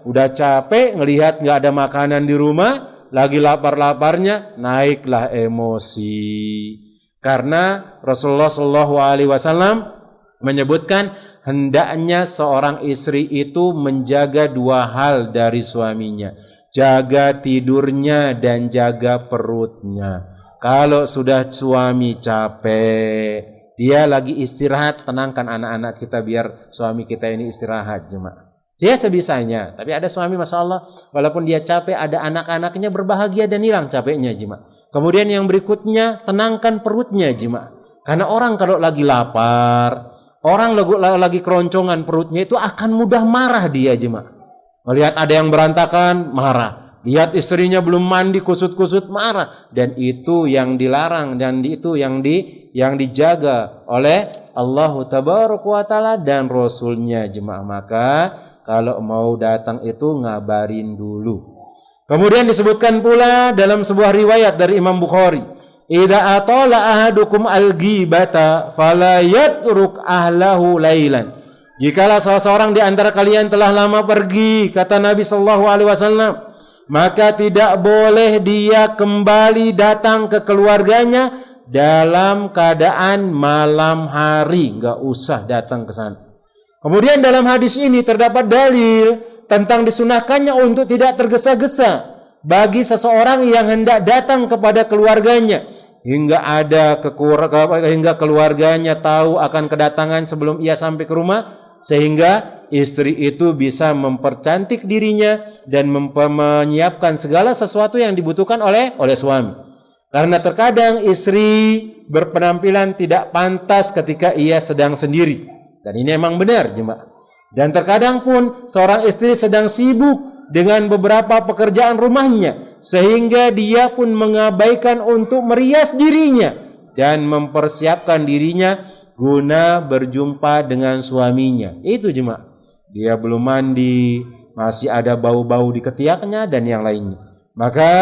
Udah capek ngelihat nggak ada makanan di rumah, lagi lapar-laparnya, naiklah emosi. Karena Rasulullah SAW menyebutkan hendaknya seorang istri itu menjaga dua hal dari suaminya. Jaga tidurnya dan jaga perutnya. Kalau sudah suami capek, dia lagi istirahat, tenangkan anak-anak kita biar suami kita ini istirahat, jemaah. Dia sebisanya, tapi ada suami Masya Allah, walaupun dia capek, ada anak-anaknya berbahagia dan hilang capeknya, jemaah. Kemudian yang berikutnya, tenangkan perutnya, jemaah. Karena orang kalau lagi lapar, orang lagi keroncongan perutnya itu akan mudah marah dia, jemaah. Melihat ada yang berantakan, marah. Lihat istrinya belum mandi, kusut-kusut, marah. Dan itu yang dilarang dan itu yang dijaga oleh Allah Tabaraka wa Ta'ala dan Rasulnya, jemaah. Maka kalau mau datang itu ngabarin dulu. Kemudian disebutkan pula dalam sebuah riwayat dari Imam Bukhari, idza atala ahadukum al-ghibata fala yatruk ahlahu lailan. Jikalau salah seorang di antara kalian telah lama pergi, kata Nabi sallallahu alaihi wasallam, maka tidak boleh dia kembali datang ke keluarganya dalam keadaan malam hari. Enggak usah datang ke sana. Kemudian dalam hadis ini terdapat dalil tentang disunahkannya untuk tidak tergesa-gesa bagi seseorang yang hendak datang kepada keluarganya hingga keluarganya tahu akan kedatangan sebelum ia sampai ke rumah, sehingga istri itu bisa mempercantik dirinya dan menyiapkan segala sesuatu yang dibutuhkan oleh suami. Karena terkadang istri berpenampilan tidak pantas ketika ia sedang sendiri. Dan ini memang benar, jemaah. Dan terkadang pun seorang istri sedang sibuk dengan beberapa pekerjaan rumahnya, sehingga dia pun mengabaikan untuk merias dirinya dan mempersiapkan dirinya guna berjumpa dengan suaminya. Itu, jemaah. Dia belum mandi, masih ada bau-bau di ketiaknya dan yang lainnya. Maka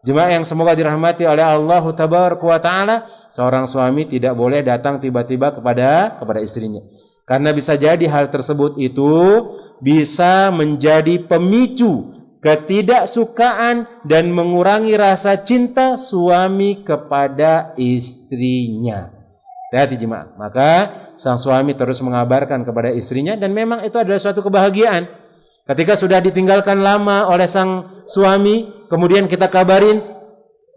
jemaah yang semoga dirahmati oleh Allah Tabaraka wa Ta'ala, seorang suami tidak boleh datang tiba-tiba kepada istrinya. Karena bisa jadi hal tersebut itu bisa menjadi pemicu ketidaksukaan dan mengurangi rasa cinta suami kepada istrinya. Hati jemaah. Maka sang suami terus mengabarkan kepada istrinya, dan memang itu adalah suatu kebahagiaan. Ketika sudah ditinggalkan lama oleh sang suami, kemudian kita kabarin,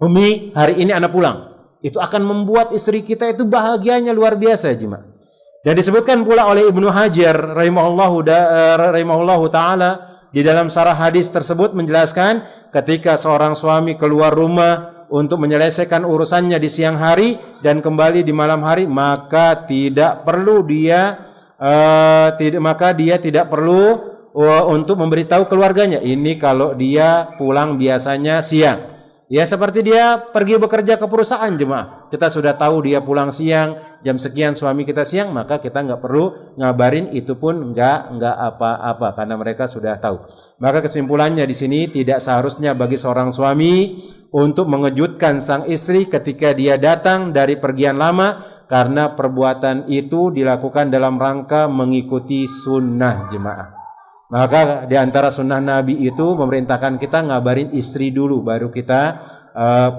Umi, hari ini anak pulang. Itu akan membuat istri kita itu bahagianya luar biasa, jemaah. Dan disebutkan pula oleh Ibnu Hajar rahimahullahu taala di dalam syarah hadis tersebut menjelaskan, ketika seorang suami keluar rumah untuk menyelesaikan urusannya di siang hari dan kembali di malam hari, maka tidak perlu dia maka dia tidak perlu untuk memberitahu keluarganya. Ini kalau dia pulang biasanya siang. Ya seperti dia pergi bekerja ke perusahaan jemaah. Kita sudah tahu dia pulang siang, jam sekian suami kita siang, maka kita nggak perlu ngabarin, itu pun nggak apa-apa karena mereka sudah tahu. Maka kesimpulannya di sini tidak seharusnya bagi seorang suami untuk mengejutkan sang istri ketika dia datang dari pergian lama, karena perbuatan itu dilakukan dalam rangka mengikuti sunnah jemaah. Maka di antara sunnah Nabi itu memerintahkan kita ngabarin istri dulu baru kita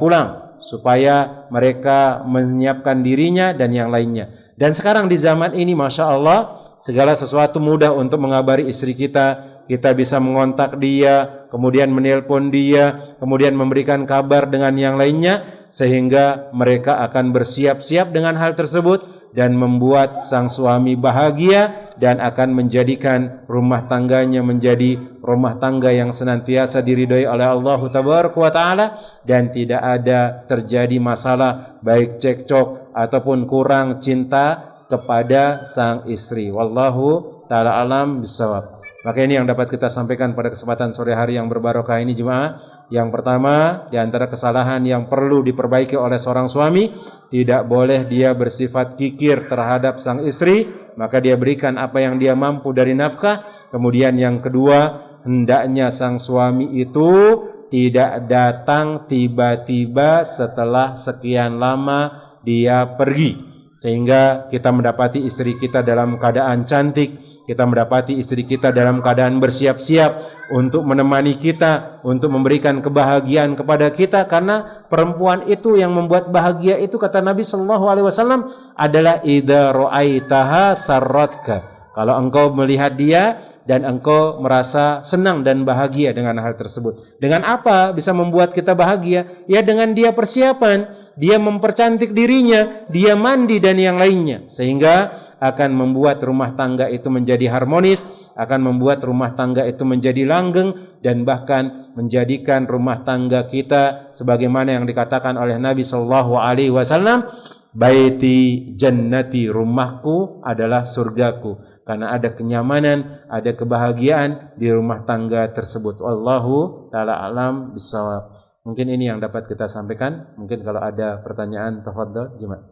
pulang, supaya mereka menyiapkan dirinya dan yang lainnya. Dan sekarang di zaman ini Masya Allah segala sesuatu mudah untuk mengabari istri kita. Kita bisa mengontak dia, kemudian menelpon dia, kemudian memberikan kabar dengan yang lainnya, sehingga mereka akan bersiap-siap dengan hal tersebut dan membuat sang suami bahagia dan akan menjadikan rumah tangganya menjadi rumah tangga yang senantiasa diridhoi oleh Allah Tabaraka wa Ta'ala, dan tidak ada terjadi masalah baik cekcok ataupun kurang cinta kepada sang istri. Wallahu ta'ala alam bisawab. Maka ini yang dapat kita sampaikan pada kesempatan sore hari yang berbarokah ini jemaah. Yang pertama, di antara kesalahan yang perlu diperbaiki oleh seorang suami, tidak boleh dia bersifat kikir terhadap sang istri, maka dia berikan apa yang dia mampu dari nafkah. Kemudian yang kedua, hendaknya sang suami itu tidak datang tiba-tiba setelah sekian lama dia pergi, sehingga kita mendapati istri kita dalam keadaan cantik, kita mendapati istri kita dalam keadaan bersiap-siap untuk menemani kita, untuk memberikan kebahagiaan kepada kita, karena perempuan itu yang membuat bahagia itu, kata Nabi sallallahu alaihi wasallam, adalah idza ra'aitaha sarratka. Kalau engkau melihat dia dan engkau merasa senang dan bahagia dengan hal tersebut. Dengan apa bisa membuat kita bahagia? Ya dengan dia persiapan, dia mempercantik dirinya, dia mandi dan yang lainnya, sehingga akan membuat rumah tangga itu menjadi harmonis, akan membuat rumah tangga itu menjadi langgeng, dan bahkan menjadikan rumah tangga kita sebagaimana yang dikatakan oleh Nabi sallallahu alaihi wasallam, baiti jannati, rumahku adalah surgaku, karena ada kenyamanan, ada kebahagiaan di rumah tangga tersebut. Wallahu ta'ala alam bisawab. Mungkin ini yang dapat kita sampaikan. Mungkin kalau ada pertanyaan, tafadhol jemaah.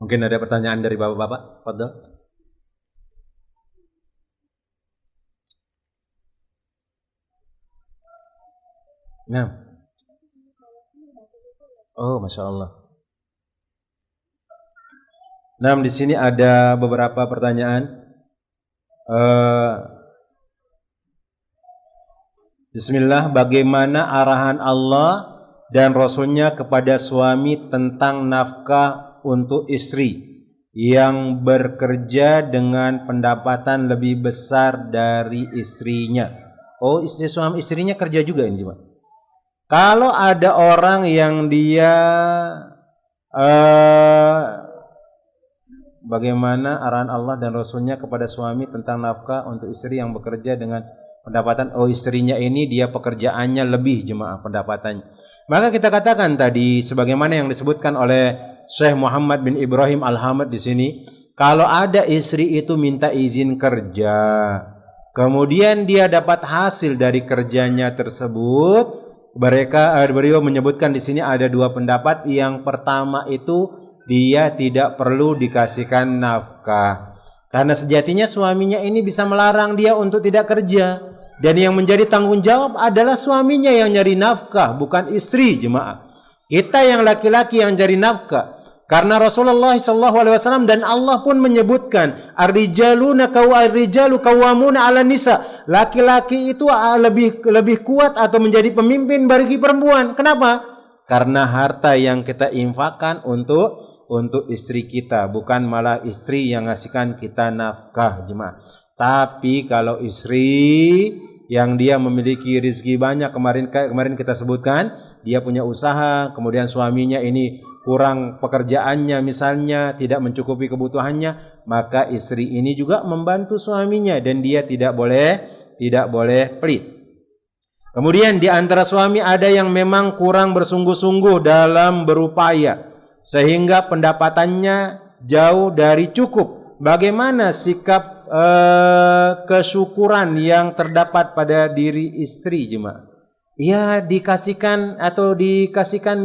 Mungkin ada pertanyaan dari bapak-bapak, tafadhol. Nah. Oh, Masya Allah. Nah, di sini ada beberapa pertanyaan. Bismillah, bagaimana arahan Allah dan Rasulnya kepada suami tentang nafkah untuk istri yang bekerja dengan pendapatan lebih besar dari istrinya? Oh, suami istrinya kerja juga ini cuma. Kalau ada orang yang dia bagaimana arahan Allah dan Rasulnya kepada suami tentang nafkah untuk istri yang bekerja dengan pendapatan, oh istrinya ini dia pekerjaannya lebih jemaah pendapatannya. Maka kita katakan tadi sebagaimana yang disebutkan oleh Syekh Muhammad bin Ibrahim Al-Hamad di sini, kalau ada istri itu minta izin kerja, kemudian dia dapat hasil dari kerjanya tersebut, beliau menyebutkan di sini ada dua pendapat. Yang pertama itu dia tidak perlu dikasihkan nafkah, karena sejatinya suaminya ini bisa melarang dia untuk tidak kerja, dan yang menjadi tanggung jawab adalah suaminya yang nyari nafkah, bukan istri jemaah. Kita yang laki-laki yang cari nafkah, karena Rasulullah SAW dan Allah pun menyebutkan ar-rijalu qawwamuna 'ala nisa, laki-laki itu lebih kuat atau menjadi pemimpin bagi perempuan. Kenapa? Karena harta yang kita infakkan untuk istri kita, bukan malah istri yang ngasihkan kita nafkah jemaah. Tapi kalau istri yang dia memiliki rezeki banyak, kemarin kita sebutkan, dia punya usaha, kemudian suaminya ini kurang pekerjaannya misalnya, tidak mencukupi kebutuhannya, maka istri ini juga membantu suaminya dan dia tidak boleh pelit. Kemudian di antara suami ada yang memang kurang bersungguh-sungguh dalam berupaya sehingga pendapatannya jauh dari cukup. Bagaimana sikap kesyukuran yang terdapat pada diri istri jemaah? Ya, dikasihkan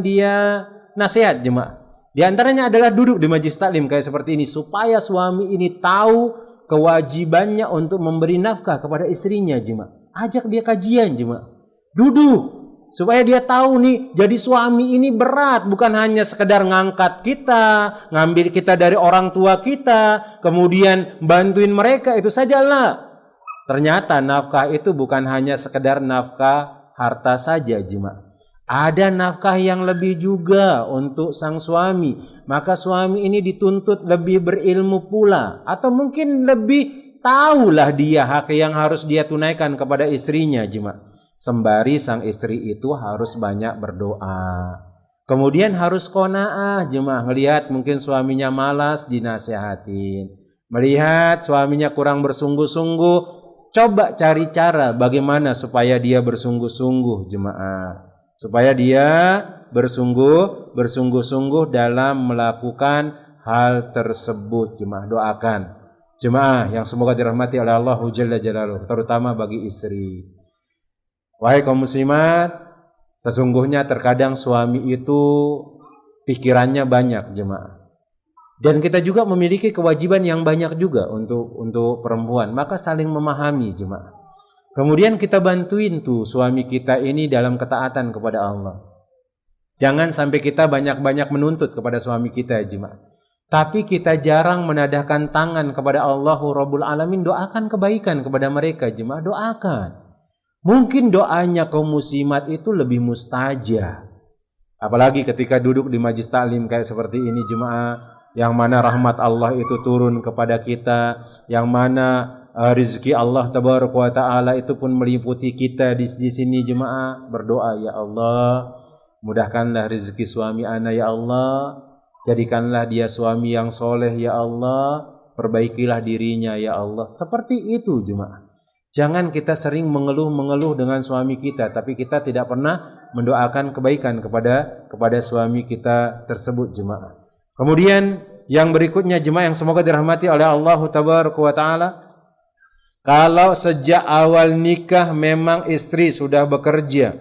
dia nasihat jemaah. Di antaranya adalah duduk di majelis taklim kayak seperti ini supaya suami ini tahu kewajibannya untuk memberi nafkah kepada istrinya jemaah. Ajak dia kajian jemaah. Duduk supaya dia tahu nih, jadi suami ini berat, bukan hanya sekedar ngangkat kita, ngambil kita dari orang tua kita, kemudian bantuin mereka, itu sajalah. Ternyata nafkah itu bukan hanya sekedar nafkah harta saja jemaah. Ada nafkah yang lebih juga untuk sang suami. Maka suami ini dituntut lebih berilmu pula, atau mungkin lebih tahulah dia hak yang harus dia tunaikan kepada istrinya jemaah. Sembari sang istri itu harus banyak berdoa. Kemudian harus qanaah jemaah. Melihat mungkin suaminya malas, dinasihatin. Melihat suaminya kurang bersungguh-sungguh, coba cari cara bagaimana supaya dia bersungguh-sungguh jemaah. Supaya dia bersungguh-sungguh dalam melakukan hal tersebut jemaah. Doakan jemaah yang semoga dirahmati oleh Allah Jalla Jalaluhu, terutama bagi istri. Wahai kaum muslimat, sesungguhnya terkadang suami itu pikirannya banyak jemaah. Dan kita juga memiliki kewajiban yang banyak juga untuk perempuan, maka saling memahami jemaah. Kemudian kita bantuin tuh suami kita ini dalam ketaatan kepada Allah. Jangan sampai kita banyak-banyak menuntut kepada suami kita jemaah. Tapi kita jarang menadahkan tangan kepada Allahu Rabbul Alamin, doakan kebaikan kepada mereka jemaah, doakan. Mungkin doanya kaum muslimat itu lebih mustajab. Apalagi ketika duduk di majlis taklim kayak seperti ini jemaah, yang mana rahmat Allah itu turun kepada kita, yang mana rezeki Allah tabaraka wa taala itu pun meliputi kita di sini jemaah. Berdoa, ya Allah, mudahkanlah rezeki suami ana ya Allah, jadikanlah dia suami yang soleh ya Allah, perbaikilah dirinya ya Allah. Seperti itu jemaah. Jangan kita sering mengeluh dengan suami kita, tapi kita tidak pernah mendoakan kebaikan kepada suami kita tersebut jemaah. Kemudian yang berikutnya jemaah yang semoga dirahmati oleh Allah tabaraka wa taala, kalau sejak awal nikah memang istri sudah bekerja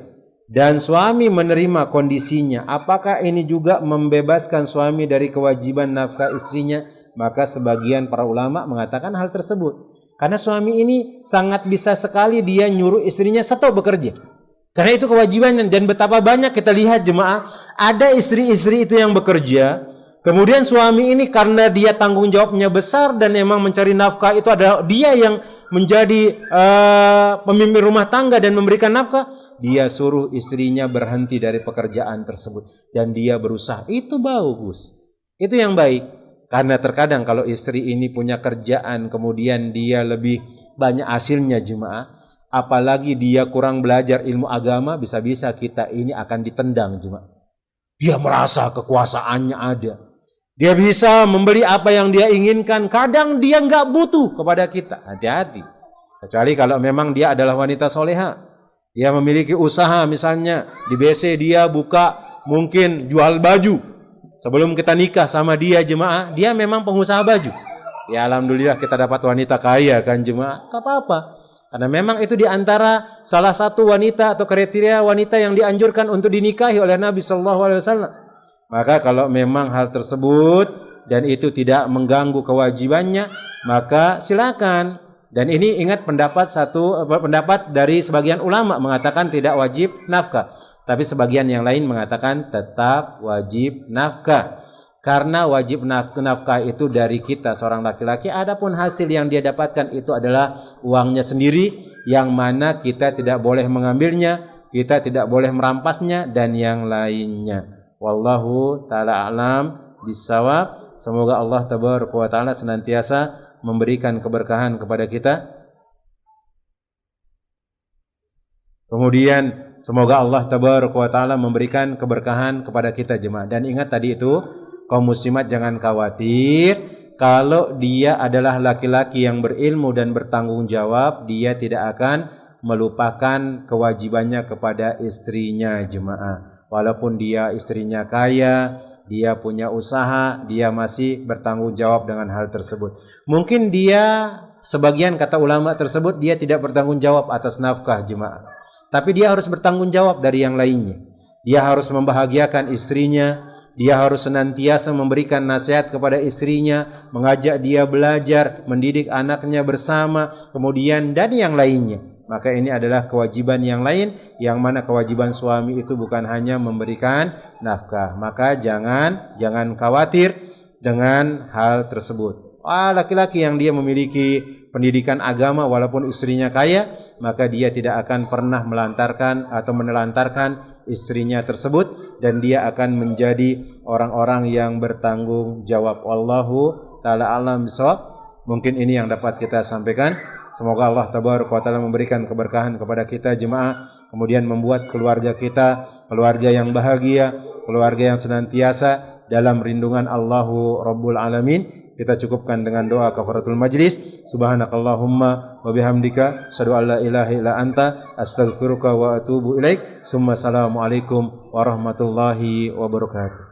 dan suami menerima kondisinya, apakah ini juga membebaskan suami dari kewajiban nafkah istrinya? Maka sebagian para ulama mengatakan hal tersebut. Karena suami ini sangat bisa sekali dia nyuruh istrinya stop bekerja. Karena itu kewajibannya. Dan betapa banyak kita lihat jemaah, ada istri-istri itu yang bekerja, kemudian suami ini karena dia tanggung jawabnya besar dan memang mencari nafkah itu adalah dia yang menjadi pemimpin rumah tangga dan memberikan nafkah, dia suruh istrinya berhenti dari pekerjaan tersebut dan dia berusaha. Itu bagus, itu yang baik. Karena terkadang kalau istri ini punya kerjaan kemudian dia lebih banyak hasilnya jemaah, apalagi dia kurang belajar ilmu agama, bisa-bisa kita ini akan ditendang jemaah. Dia merasa kekuasaannya ada, dia bisa membeli apa yang dia inginkan, kadang dia nggak butuh kepada kita. Hati-hati. Kecuali kalau memang dia adalah wanita soleha, dia memiliki usaha, misalnya di BC dia buka mungkin jual baju. Sebelum kita nikah sama dia jemaah, dia memang pengusaha baju. Ya alhamdulillah kita dapat wanita kaya kan jemaah, gak apa-apa. Karena memang itu di antara salah satu wanita atau kriteria wanita yang dianjurkan untuk dinikahi oleh Nabi SAW. Maka kalau memang hal tersebut dan itu tidak mengganggu kewajibannya, maka silakan. Dan ini ingat pendapat dari sebagian ulama mengatakan tidak wajib nafkah. Tapi sebagian yang lain mengatakan tetap wajib nafkah. Karena wajib nafkah itu dari kita seorang laki-laki. Adapun hasil yang dia dapatkan itu adalah uangnya sendiri, yang mana kita tidak boleh mengambilnya, kita tidak boleh merampasnya dan yang lainnya. Wallahu ta'ala a'lam bissawab. Semoga Allah tabaraka wa ta'ala senantiasa memberikan keberkahan kepada kita. Kemudian semoga Allah tabaraka wa ta'ala memberikan keberkahan kepada kita jemaah. Dan ingat tadi itu, kaum muslimat jangan khawatir. Kalau dia adalah laki-laki yang berilmu dan bertanggung jawab, dia tidak akan melupakan kewajibannya kepada istrinya jemaah. Walaupun dia istrinya kaya, dia punya usaha, dia masih bertanggung jawab dengan hal tersebut. Mungkin dia, sebagian kata ulama tersebut, dia tidak bertanggung jawab atas nafkah jemaah. Tapi dia harus bertanggung jawab dari yang lainnya. Dia harus membahagiakan istrinya, dia harus senantiasa memberikan nasihat kepada istrinya, mengajak dia belajar, mendidik anaknya bersama, kemudian dan yang lainnya. Maka ini adalah kewajiban yang lain, yang mana kewajiban suami itu bukan hanya memberikan nafkah. Maka jangan khawatir dengan hal tersebut. Laki-laki yang dia memiliki pendidikan agama walaupun istrinya kaya, maka dia tidak akan pernah melantarkan atau menelantarkan istrinya tersebut, dan dia akan menjadi orang-orang yang bertanggung jawab. Wallahu ta'ala a'lam bishawab. Mungkin ini yang dapat kita sampaikan. Semoga Allah tabaraka wa taala memberikan keberkahan kepada kita jemaah, kemudian membuat keluarga kita keluarga yang bahagia, keluarga yang senantiasa dalam rindungan Allahu Rabbul Alamin. Kita cukupkan dengan doa kafaratul majlis. Subhanakallahumma wa bihamdika asyhadu an la ilaha illa anta astaghfiruka wa atubu ilaik. Summa assalamu alaikum warahmatullahi wabarakatuh.